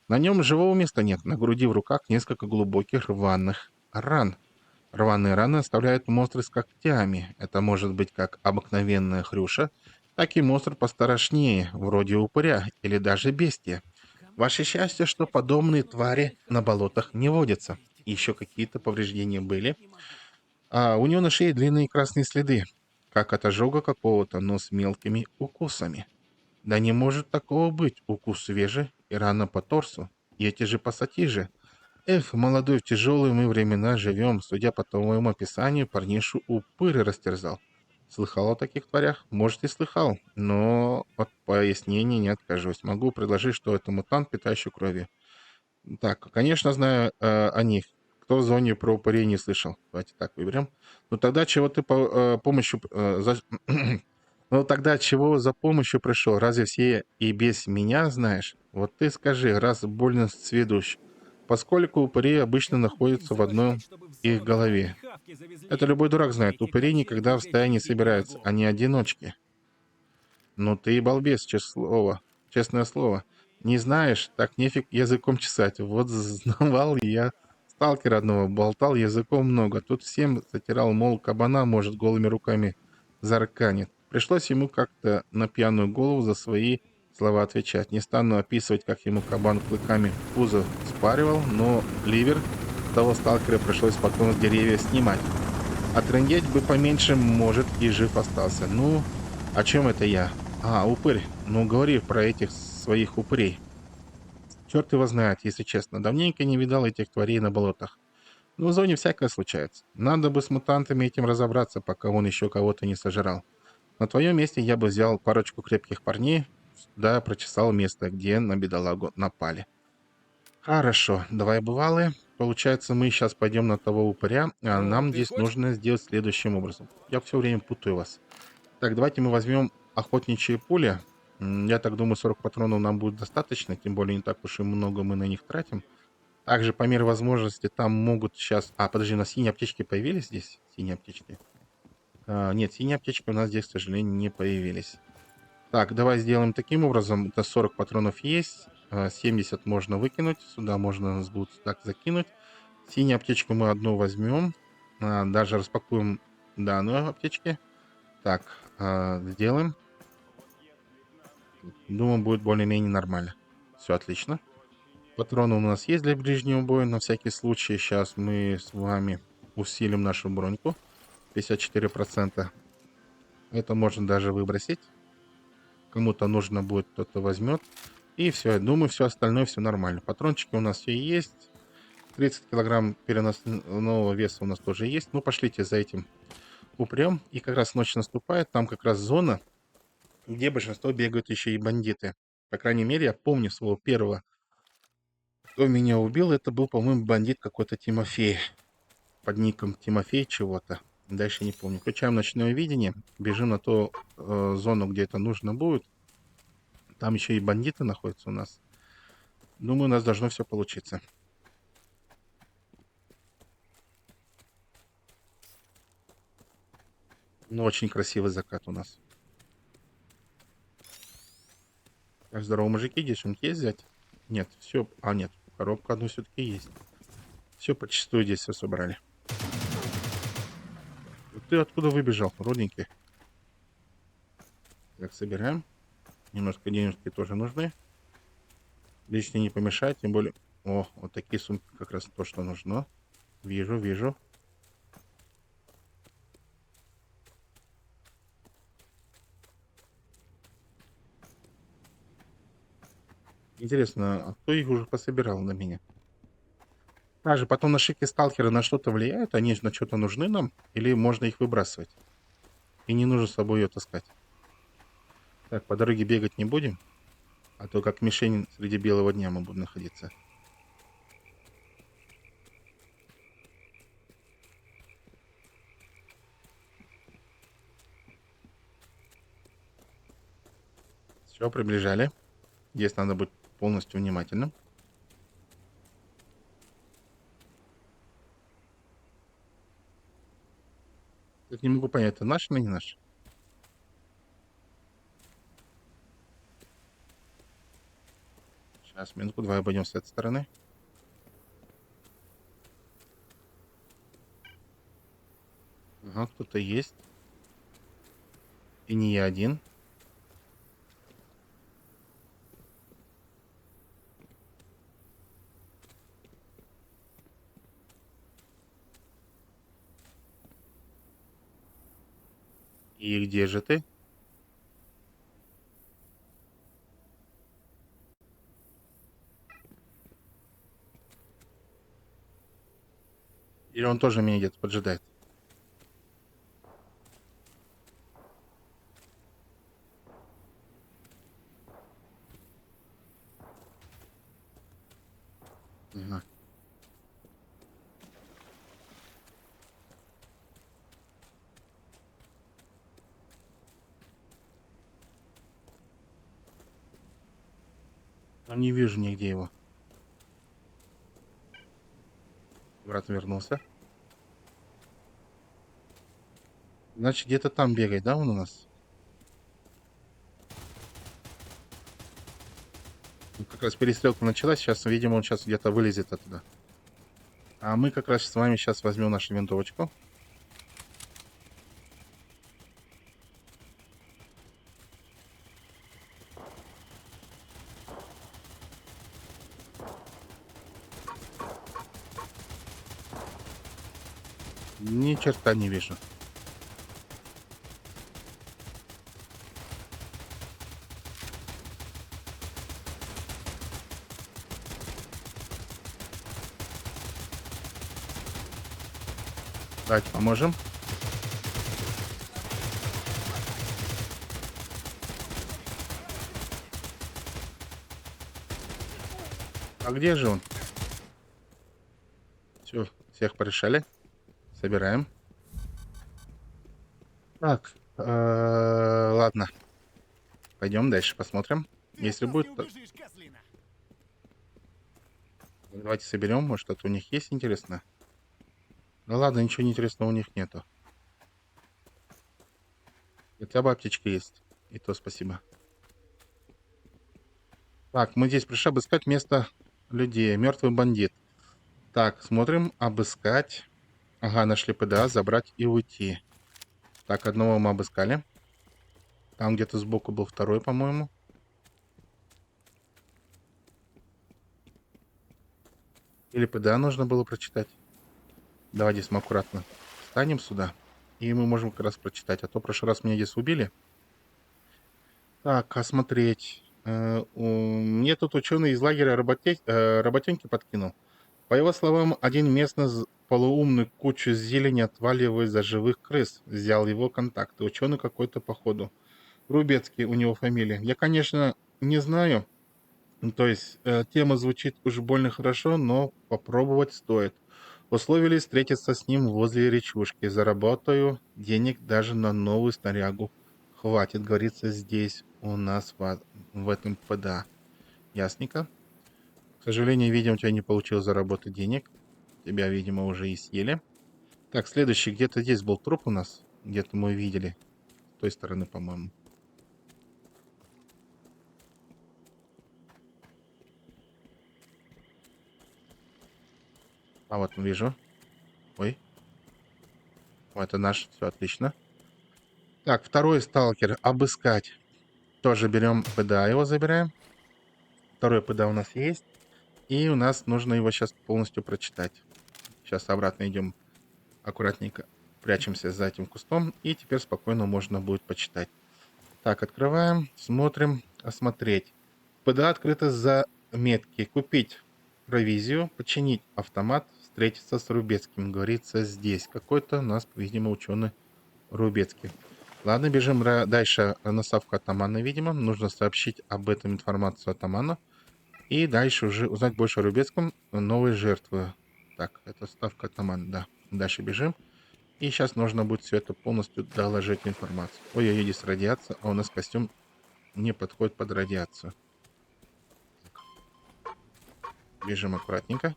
На нем живого места нет, на груди в руках несколько глубоких рваных ран. Рваные раны оставляют монстры с когтями. Это может быть как обыкновенная хрюша, так и монстр пострашнее, вроде упыря или даже бестия. Ваше счастье, что подобные твари на болотах не водятся. Еще какие-то повреждения были. А у него на шее длинные красные следы, как от ожога какого-то, но с мелкими укусами. Да не может такого быть. Укус свежий и рана по торсу. И эти же пассатижи. Эх, молодой, в тяжелые мы времена живем. Судя по твоему описанию, парнишу упырь растерзал. Слыхал о таких тварях? Может, и слыхал, но от пояснений не откажусь. Могу предложить, что это мутант, питающий кровью. Так, конечно, знаю о них. Кто в зоне про упырей не слышал? Давайте так выберем. Ну тогда чего ты помощью... Ну тогда чего за помощью пришел? Разве все и без меня знаешь? Вот ты скажи, раз больно сведущ, поскольку упыри обычно находятся в одном их голове. Это любой дурак знает. Упыри никогда в стае не собираются, они одиночки. Ну ты и балбес, честное слово. Не знаешь, так нефиг языком чесать. Вот знавал я сталкера одного, болтал языком много. Тут всем затирал, мол, кабана может голыми руками зарканит. Пришлось ему как-то на пьяную голову за свои слова отвечать. Не стану описывать, как ему кабан клыками пузо спаривал, но ливер того сталкера пришлось потом с деревья снимать. А трындеть бы поменьше, может, и жив остался. Ну, о чем это я? А, упырь. Ну, говори про этих своих упырей. Черт его знает, если честно. Давненько не видал этих тварей на болотах. Ну, в зоне всякое случается. Надо бы с мутантами этим разобраться, пока он еще кого-то не сожрал. На твоем месте я бы взял парочку крепких парней, да, прочесал место, где на бедолагу напали. Хорошо, давай бывалые. Получается, мы сейчас пойдем на того упыря, а нам здесь нужно сделать следующим образом. Я все время путаю вас. Так, давайте мы возьмем охотничьи пули. Я так думаю, 40 патронов нам будет достаточно, тем более не так уж и много мы на них тратим. Также, по мере возможности, там могут сейчас... А, подожди, у нас синие аптечки появились здесь? Синие аптечки. Нет, синие аптечки у нас здесь, к сожалению, не появились. Так, давай сделаем таким образом. Это 40 патронов есть. 70 можно выкинуть. Сюда можно нас будет так закинуть. Синюю аптечку мы одну возьмем. Даже распакуем данную аптечки. Так, сделаем. Думаю, будет более-менее нормально. Все отлично. Патроны у нас есть для ближнего боя. На всякий случай сейчас мы с вами усилим нашу броньку. 54%. Это можно даже выбросить. Кому-то нужно будет, кто-то возьмет. И все, я думаю, все остальное, все нормально. Патрончики у нас все есть. 30 килограмм переносного веса у нас тоже есть. Ну, пошлите за этим упрям. И как раз ночь наступает. Там как раз зона, где большинство бегают еще и бандиты. По крайней мере, я помню своего первого. Кто меня убил, это был, по-моему, бандит какой-то Тимофей. Под ником Тимофей чего-то. Дальше не помню. Включаем ночное видение. Бежим на ту зону, где это нужно будет. Там еще и бандиты находятся у нас. Думаю, у нас должно все получиться. Ну, очень красивый закат у нас. Так, здорово, мужики, здесь что-нибудь есть взять? Нет, все. А, нет, коробка одну все-таки есть. Все почистую здесь все собрали. Ты откуда выбежал, родненький? Так, собираем. Немножко денежки тоже нужны. Лишнее не помешает, тем более... О, вот такие сумки как раз то, что нужно. Вижу, вижу. Интересно, а кто их уже пособирал на меня? Также потом нашивки сталкера на что-то влияют? Они на что-то нужны нам? Или можно их выбрасывать? И не нужно с собой ее таскать. Так, по дороге бегать не будем. А то как мишень среди белого дня мы будем находиться. Все, приближали. Здесь надо быть полностью внимательным. Тут не могу понять, это наш или не наш? Сейчас, минутку, давай обойдем с этой стороны. Ага, кто-то есть. И не я один. И где же ты? Или он тоже меня где-то поджидает? Ага. Но не вижу нигде его. Обратно вернулся. Значит, где-то там бегает, да, он у нас? Ну, как раз перестрелка началась. Сейчас, видимо, он сейчас где-то вылезет оттуда. А мы как раз с вами сейчас возьмем нашу винтовочку. Ни черта не вижу. Давайте поможем. А где же он? Все, всех порешали. Собираем. Так, ладно. Пойдем дальше посмотрим. Если будет, то... Давайте соберем. Может, что-то у них есть интересное? Да ладно, ничего интересного у них нету. Хотя бы аптечка есть. И то спасибо. Так, мы здесь пришли обыскать место людей. Мертвый бандит. Так, смотрим. Обыскать. Ага, нашли ПДА. Забрать и уйти. Так, одного мы обыскали. Там где-то сбоку был второй, по-моему. Или ПДА нужно было прочитать. Давайте мы аккуратно встанем сюда. И мы можем как раз прочитать. А то в прошлый раз меня здесь убили. Так, осмотреть. Мне тут ученый из лагеря работенки подкинул. По его словам, один местный полуумный кучу зелени отваливает за живых крыс. Взял его контакты. Ученый какой-то, походу. Рубецкий у него фамилия. Я, конечно, не знаю. То есть, тема звучит уж больно хорошо, но попробовать стоит. Условились встретиться с ним возле речушки. Заработаю денег даже на новую снарягу. Хватит, говорится, здесь у нас в этом ПДА. Ясненько. К сожалению, видимо, у тебя не получилось заработать денег. Тебя, видимо, уже и съели. Так, следующий. Где-то здесь был труп у нас. Где-то мы видели. С той стороны, по-моему. А вот вижу. Ой. О, это наш. Все отлично. Так, второй сталкер. Обыскать. Тоже берем ПДА, его забираем. Второй ПДА у нас есть. И у нас нужно его сейчас полностью прочитать. Сейчас обратно идем. Аккуратненько прячемся за этим кустом. И теперь спокойно можно будет почитать. Так, открываем. Смотрим. Осмотреть. ПДА открыто за метки. Купить провизию. Починить автомат. Встретиться с Рубецким. Говорится здесь. Какой-то у нас, видимо, ученый Рубецкий. Ладно, бежим дальше на ставку атамана, видимо. Нужно сообщить об этом информацию атаману. И дальше уже узнать больше о Рубецком. Новые жертвы. Так, это ставка атамана, да. Дальше бежим. И сейчас нужно будет все это полностью доложить информацию. Ой-ой-ой, здесь радиация. А у нас костюм не подходит под радиацию. Так. Бежим аккуратненько.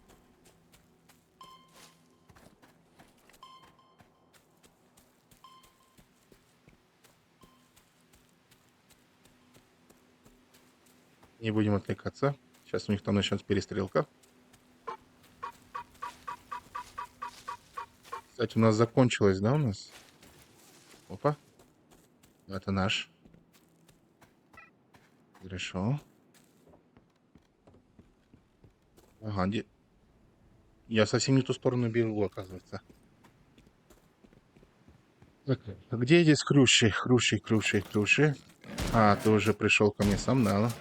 Не будем отвлекаться. Сейчас у них там начнется перестрелка. Кстати, у нас закончилось, да, у нас? Опа. Это наш. Хорошо. Ага, я совсем не ту сторону бегу, оказывается. Так, а где здесь Хрущи? Хрущи. А, ты уже пришел ко мне сам, да?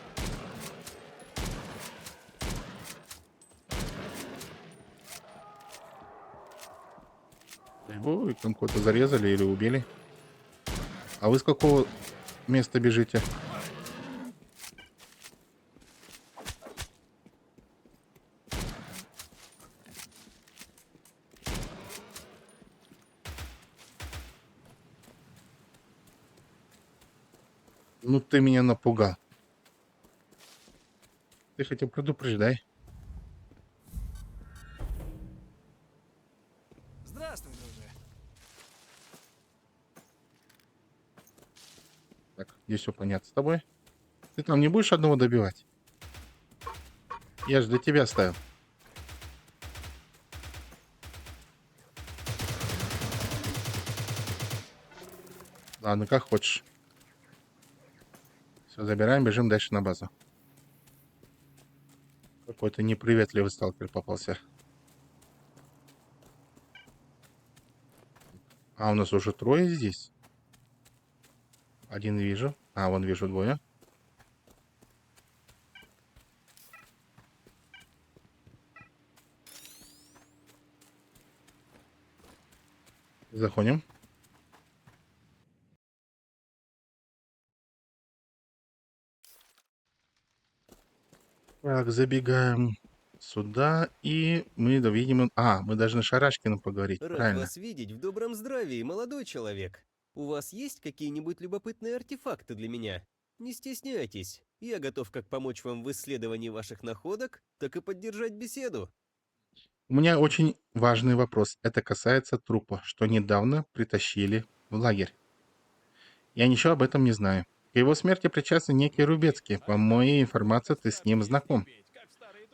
Ой, там кого-то зарезали или убили. А вы с какого места бежите? Ну ты меня напугал. Ты хотя бы предупреждай. Здравствуй, друже. Так, здесь все понятно с тобой. Ты там не будешь одного добивать? Я же для тебя ставил. Ладно, как хочешь. Все, забираем, бежим дальше на базу. Какой-то неприветливый сталкер попался. А у нас уже трое здесь. Один вижу. А, вон вижу двое. Заходим. Так, забегаем сюда, и мы, да, видим... А, мы должны Шарашкину поговорить, Рад правильно? вас видеть в добром здравии, молодой человек. У вас есть какие-нибудь любопытные артефакты для меня? Не стесняйтесь, я готов как помочь вам в исследовании ваших находок, так и поддержать беседу. У меня очень важный вопрос. Это касается трупа, что недавно притащили в лагерь. Я ничего об этом не знаю. К его смерти причастен некий Рубецкий. По моей информации, ты с ним знаком.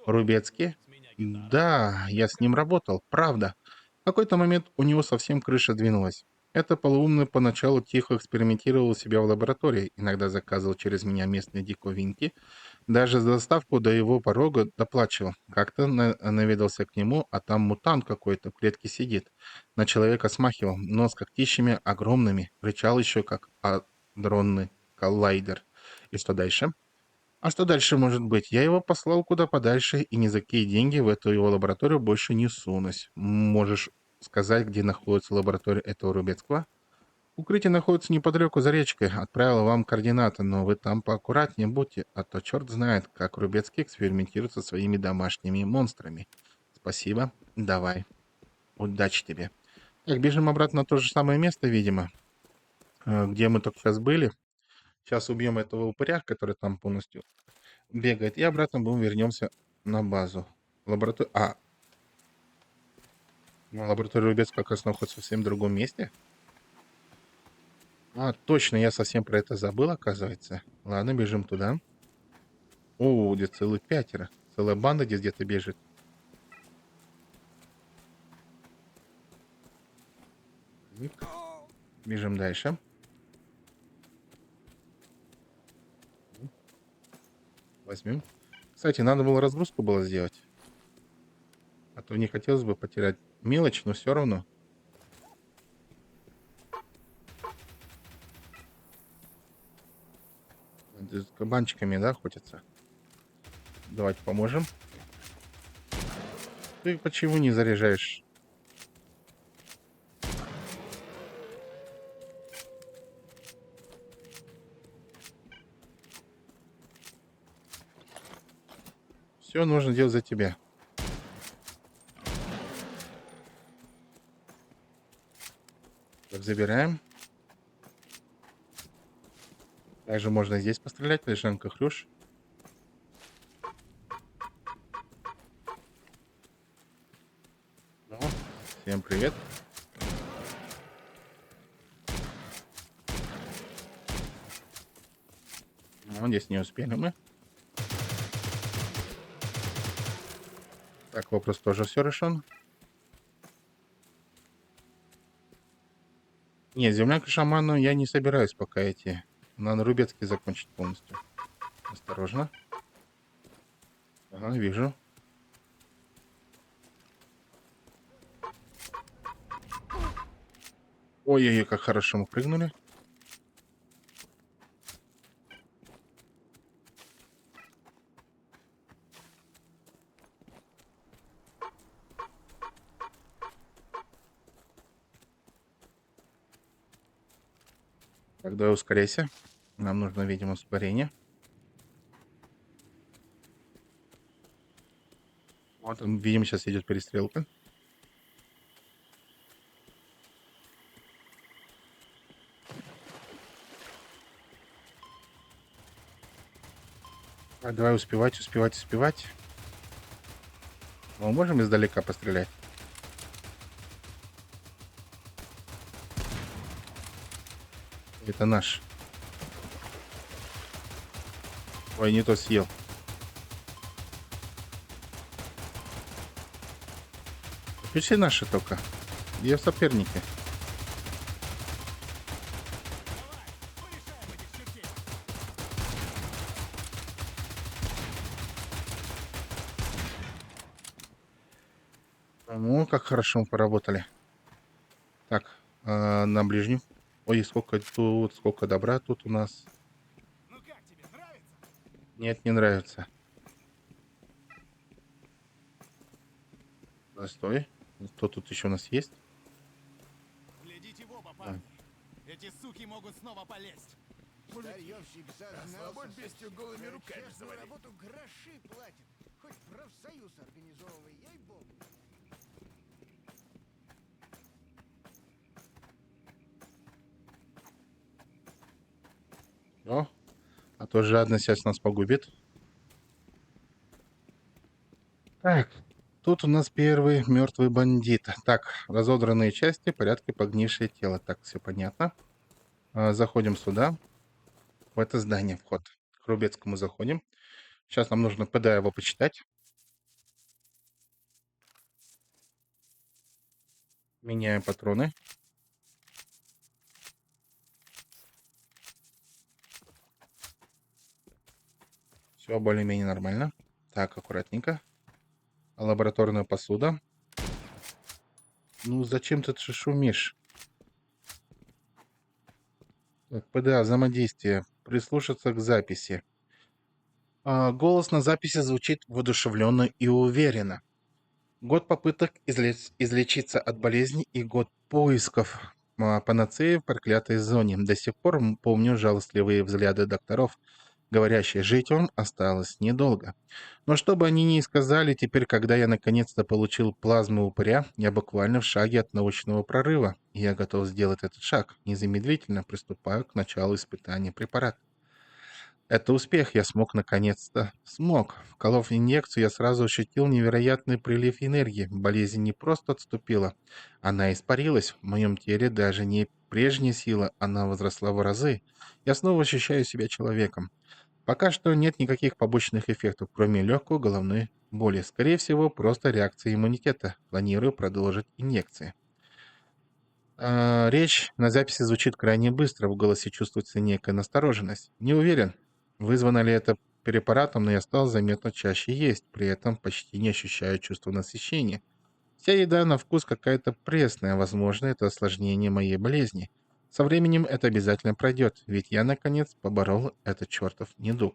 Рубецкий? Да, я с ним работал, правда. В какой-то момент у него совсем крыша двинулась. Это полуумный поначалу тихо экспериментировал у себя в лаборатории, иногда заказывал через меня местные диковинки, даже за доставку до его порога доплачивал. Как-то наведался к нему, а там мутант какой-то в клетке сидит. На человека смахивал, но с когтищами огромными, рычал еще как адронный коллайдер. И что дальше? А что дальше может быть? Я его послал куда подальше, и ни за какие деньги в эту его лабораторию больше не сунусь. Можешь сказать, где находится лаборатория этого Рубецкого? Укрытие находится неподалеку за речкой. Отправил вам координаты, но вы там поаккуратнее будьте, а то черт знает, как Рубецкий экспериментирует со своими домашними монстрами. Спасибо. Давай. Удачи тебе. Так, бежим обратно на то же самое место, видимо, где мы только сейчас были. Сейчас убьем этого упыря, который там полностью бегает, и обратно мы вернемся на базу. Лаборатория... Лаборатория Рубецкого как раз находится в совсем другом месте. А, точно, я совсем про это забыл, оказывается. Ладно, бежим туда. О, здесь целых 5. Целая банда здесь где-то бежит. Так, бежим дальше. Возьмем. Кстати, надо было разгрузку было сделать. А то не хотелось бы потерять мелочь, но все равно. С кабанчиками, да, охотятся. Давайте поможем. Ты почему не заряжаешь? Все нужно делать за тебя. Так, забираем. Также можно здесь пострелять, лежанка хрюш. Ну, всем привет. Ну, здесь не успели мы. Так, вопрос тоже все решен. Нет, землянка шамана я не собираюсь пока идти. Надо Рубецкий закончить полностью. Осторожно. Ага, вижу. Ой-ой-ой, как хорошо мы прыгнули. Так, давай ускоряйся. Нам нужно, видимо, ускорение. Вот, видимо, сейчас идет перестрелка. Так, давай успевать, успевать, успевать. Мы можем издалека пострелять? Это наш. Ой, не то съел. Все наши только. Где соперники? Ну, как хорошо мы поработали. Так, на ближнем. Ой, сколько тут, сколько добра тут у нас. Нет, не нравится. Стой. Что тут еще у нас есть? Глядите в оба, А, парни. Эти суки могут снова полезть. Старьевщик зазнался бестью голыми руками завалить. Работу гроши платит. Хоть профсоюз организовывай, ей-богу. о, а то жадность сейчас нас погубит. Так, тут у нас первый мертвый бандит. Так, разодранные части, порядке погнившее тело. Так, все понятно. Заходим сюда. В это здание вход. К Рубецкому заходим. Сейчас нам нужно ПД его почитать. Меняем патроны. Все более-менее нормально. Так, аккуратненько. Лабораторная посуда. Ну, зачем ты шумишь? Так, ПДА, взаимодействие. Прислушаться к записи. Голос на записи звучит воодушевленно и уверенно. Год попыток излечиться от болезни и год поисков панацеи в проклятой зоне. До сих пор помню жалостливые взгляды докторов, говорящие, жить вам осталось недолго. Но что бы они ни сказали, теперь, когда я наконец-то получил плазму упыря, я буквально в шаге от научного прорыва. И я готов сделать этот шаг. Незамедлительно приступаю к началу испытания препарата. Это успех, я смог наконец-то. Смог. Вколов инъекцию, я сразу ощутил невероятный прилив энергии. Болезнь не просто отступила, она испарилась. В моем теле даже не прежняя сила, она возросла в разы. Я снова ощущаю себя человеком. Пока что нет никаких побочных эффектов, кроме легкой головной боли. Скорее всего, просто реакция иммунитета. Планирую продолжить инъекции. Речь на записи звучит крайне быстро, в голосе чувствуется некая настороженность. Не уверен, вызвано ли это препаратом, но я стал заметно чаще есть, при этом почти не ощущаю чувства насыщения. Вся еда на вкус какая-то пресная, возможно, это осложнение моей болезни. Со временем это обязательно пройдет, ведь я, наконец, поборол этот чертов недуг.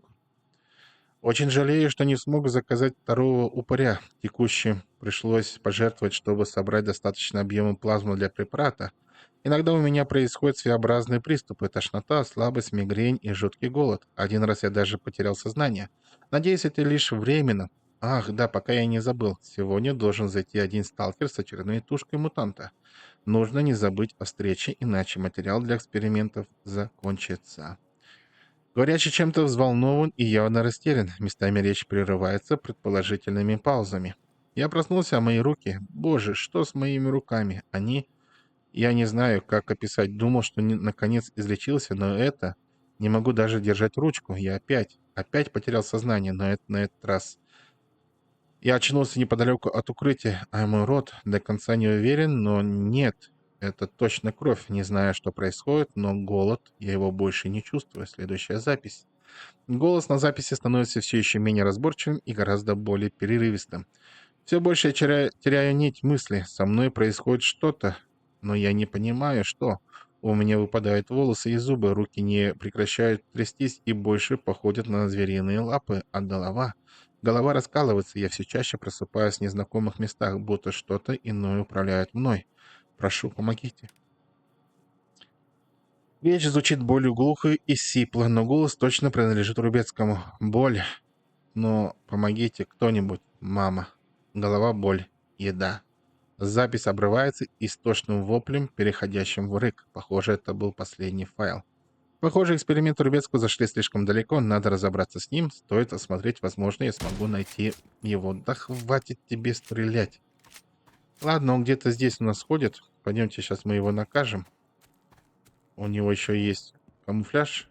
Очень жалею, что не смог заказать второго упыря. Текущим пришлось пожертвовать, чтобы собрать достаточно объема плазмы для препарата. Иногда у меня происходят своеобразные приступы: тошнота, слабость, мигрень и жуткий голод. Один раз я даже потерял сознание. Надеюсь, это лишь временно. Ах, да, пока я не забыл. Сегодня должен зайти один сталкер с очередной тушкой мутанта. Нужно не забыть о встрече, иначе материал для экспериментов закончится. Говорящий чем-то взволнован и явно растерян. Местами речь прерывается предположительными паузами. Я проснулся, а мои руки... Боже, что с моими руками? Они... Я не знаю, как описать. Думал, что наконец излечился, но это... Не могу даже держать ручку. Я опять потерял сознание, но это на этот раз. Я очнулся неподалеку от укрытия, а мой рот до конца не уверен, но нет. Это точно кровь. Не знаю, что происходит, но голод, я его больше не чувствую. Следующая запись. Голос на записи становится все еще менее разборчивым и гораздо более перерывистым. Все больше я теряю нить мысли. Со мной происходит что-то, но я не понимаю, что. У меня выпадают волосы и зубы, руки не прекращают трястись и больше походят на звериные лапы, а голова раскалывается, я все чаще просыпаюсь в незнакомых местах, будто что-то иное управляет мной. Прошу, помогите. Речь звучит болью глухо и сипло, но голос точно принадлежит Рубецкому. Боль. Но помогите кто-нибудь, мама. Голова, боль, еда. Запись обрывается истошным воплем, переходящим в рык. Похоже, это был последний файл. Похоже, эксперименты Рубецкого зашли слишком далеко. Надо разобраться с ним. Стоит осмотреть. Возможно, я смогу найти его. Да хватит тебе стрелять. Ладно, он где-то здесь у нас ходит. Пойдемте, сейчас мы его накажем. У него еще есть камуфляж.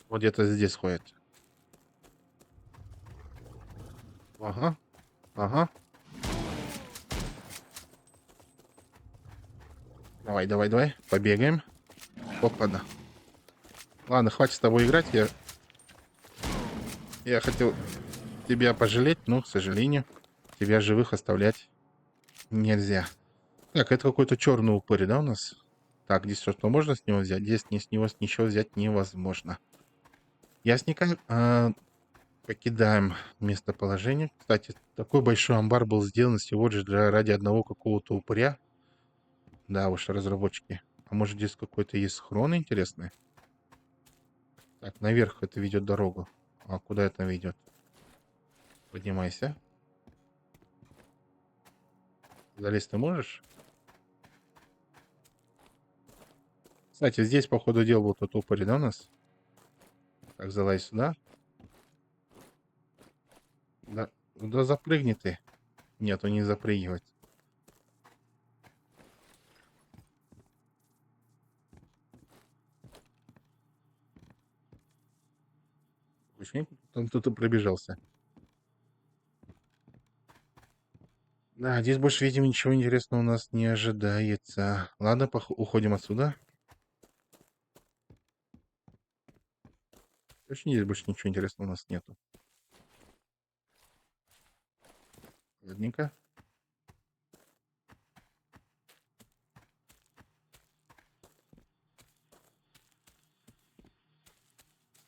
Вот где-то здесь ходит. Ага, ага. Давай, давай, давай. Побегаем. Опа-да. Ладно, хватит с тобой играть. Я хотел тебя пожалеть, но, к сожалению, тебя живых оставлять нельзя. Так, это какой-то черный упырь, да, у нас? Так, здесь что можно с него взять? Здесь с него ничего взять невозможно. Ясненько. Покидаем местоположение. Кстати, такой большой амбар был сделан всего лишь ради одного какого-то упыря. Да уж, разработчики. А может, здесь какой-то есть схрон интересный? Так, наверх это ведет дорогу. А куда это ведет? Поднимайся. Залезть ты можешь? Кстати, здесь, по ходу дела, был тот упырь, да, у нас? Так, залазь сюда. Да, да запрыгни ты. Нет, он не запрыгивать. Почему там кто-то пробежался? Да, здесь больше, видимо, ничего интересного у нас не ожидается. Ладно, уходим отсюда. Точно здесь больше ничего интересного у нас нету. Ладненько.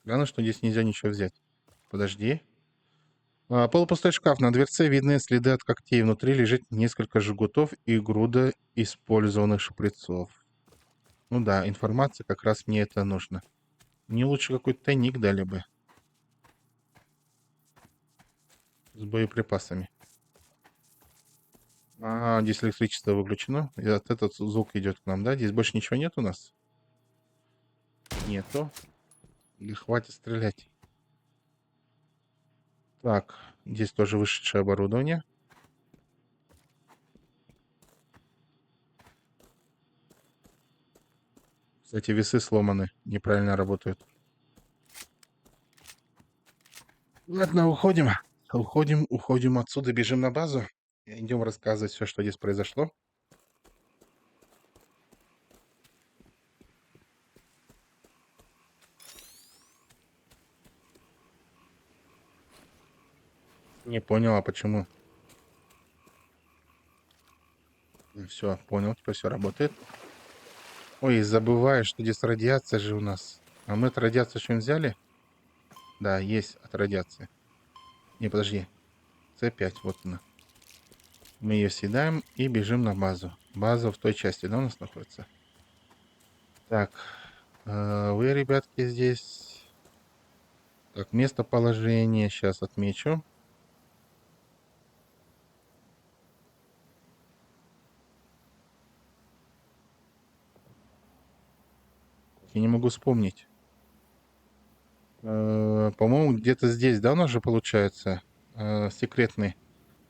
Главное, что здесь нельзя ничего взять. Подожди. Полупустой шкаф. На дверце видны следы от когтей. Внутри лежит несколько жгутов и груда использованных шприцов. Ну да, информация как раз мне это нужно. Мне лучше какой-то тайник дали бы. С боеприпасами. Здесь электричество выключено. И от этот звук идет к нам, да? Здесь больше ничего нет у нас? Нету. Или хватит стрелять. Так, здесь тоже вышедшее оборудование. Кстати, весы сломаны, неправильно работают. Ладно, уходим. Уходим отсюда, бежим на базу. Идем рассказывать все, что здесь произошло. Не понял, а почему? Все, понял, теперь все работает. Ой, забываю, что здесь радиация же у нас. А мы от радиации что-нибудь взяли? Да, есть от радиации. Не, подожди. С5, вот она. Мы ее съедаем и бежим на базу. База в той части, да, у нас находится? Так, вы, ребятки, здесь... Так, местоположение сейчас отмечу. Я не могу вспомнить. По-моему, где-то здесь, да, у нас же получается секретный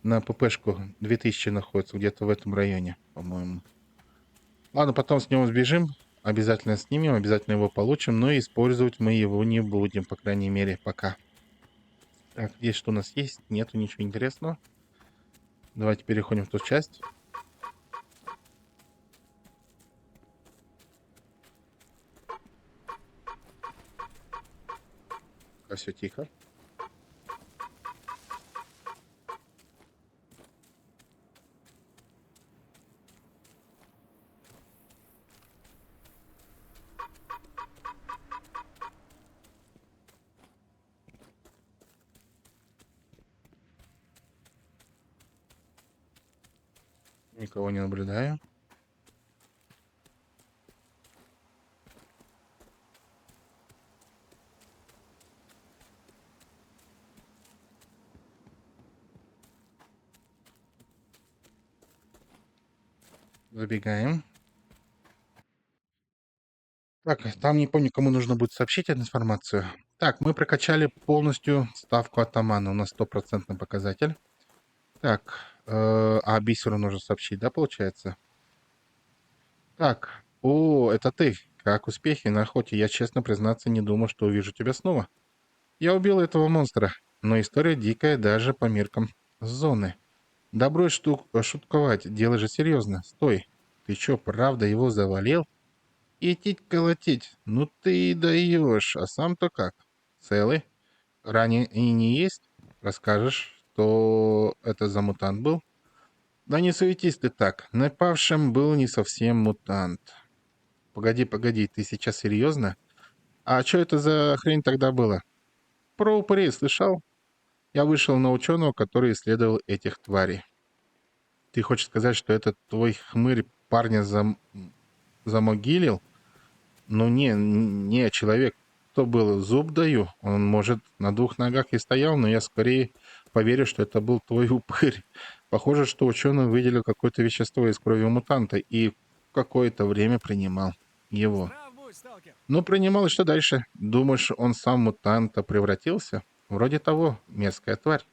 на ППшку 2000 находится, где-то в этом районе, по-моему. Ладно, потом с него сбежим, обязательно снимем, обязательно его получим, но использовать мы его не будем, по крайней мере, пока. Так, здесь что у нас есть? Нету ничего интересного. Давайте переходим в ту часть. Пока все тихо. Никого не наблюдаю. Забегаем. Так, там не помню, кому нужно будет сообщить эту информацию. Так, мы прокачали полностью ставку атамана. У нас 100% показатель. Так, а бисеру нужно сообщить, да, получается? Так, о, это ты. Как успехи на охоте? Я, честно признаться, не думал, что увижу тебя снова. Я убил этого монстра, но история дикая даже по меркам зоны. Да брось шутковать, дело же серьезно. Стой, ты чё, правда его завалил? Идти колотить, ну ты и даешь, а сам-то как? Целый? Ранен и не есть? Расскажешь, что это за мутант был? Да не суетись ты так, напавшим был не совсем мутант. Погоди, погоди, ты сейчас серьезно? А что это за хрень тогда было? Про упырей слышал? Я вышел на ученого, который исследовал этих тварей. Ты хочешь сказать, что этот твой хмырь парня замогилил? Ну не, человек, кто был, зуб даю. Он, может, на двух ногах и стоял, но я скорее поверю, что это был твой упырь. Похоже, что ученый выделил какое-то вещество из крови мутанта и какое-то время принимал его. Ну, принимал, и что дальше? Думаешь, он сам мутанта превратился? Вроде того, мерзкая тварь.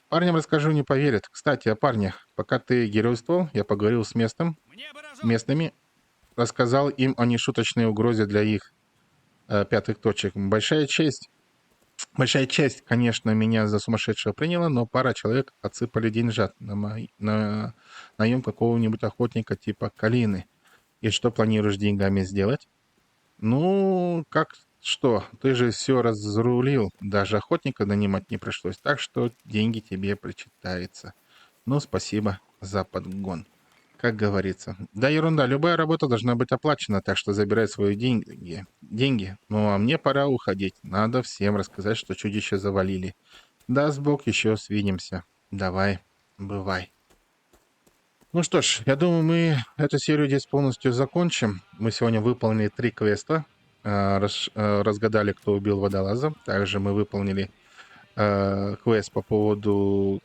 Парням расскажу, не поверят. Кстати, о парнях. Пока ты геройствовал, я поговорил с местными, рассказал им о нешуточной угрозе для их пятых точек. Большая часть, конечно, меня за сумасшедшего приняла, но пара человек отсыпали деньжат на наем какого-нибудь охотника типа Калины. И что планируешь деньгами сделать? Ну, как что? Ты же все разрулил. Даже охотника нанимать не пришлось, так что деньги тебе причитается. Ну, спасибо за подгон. Как говорится. Да, ерунда, любая работа должна быть оплачена, так что забирай свои деньги. Ну, а мне пора уходить. Надо всем рассказать, что чудище завалили. Даст Бог, еще свидимся. Давай, бывай. Ну что ж, я думаю, мы эту серию здесь полностью закончим. Мы сегодня выполнили 3 квеста. Разгадали, кто убил водолаза. Также мы выполнили квест по поводу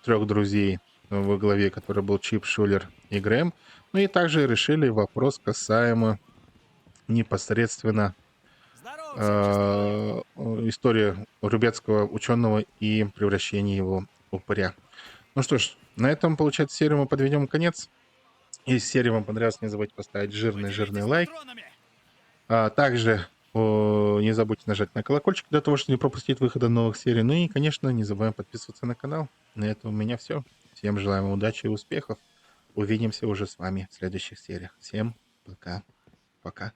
3 друзей во главе, который был Чип, Шулер и Грэм. Ну и также решили вопрос касаемо непосредственно истории рубецкого ученого и превращения его в упыря. Ну что ж, на этом, получается, серию мы подведем конец. Если серия вам понравилась, не забудьте поставить жирный лайк. Также не забудьте нажать на колокольчик для того, чтобы не пропустить выхода новых серий. Ну и, конечно, не забываем подписываться на канал. На этом у меня все. Всем желаем удачи и успехов. Увидимся уже с вами в следующих сериях. Всем пока. Пока.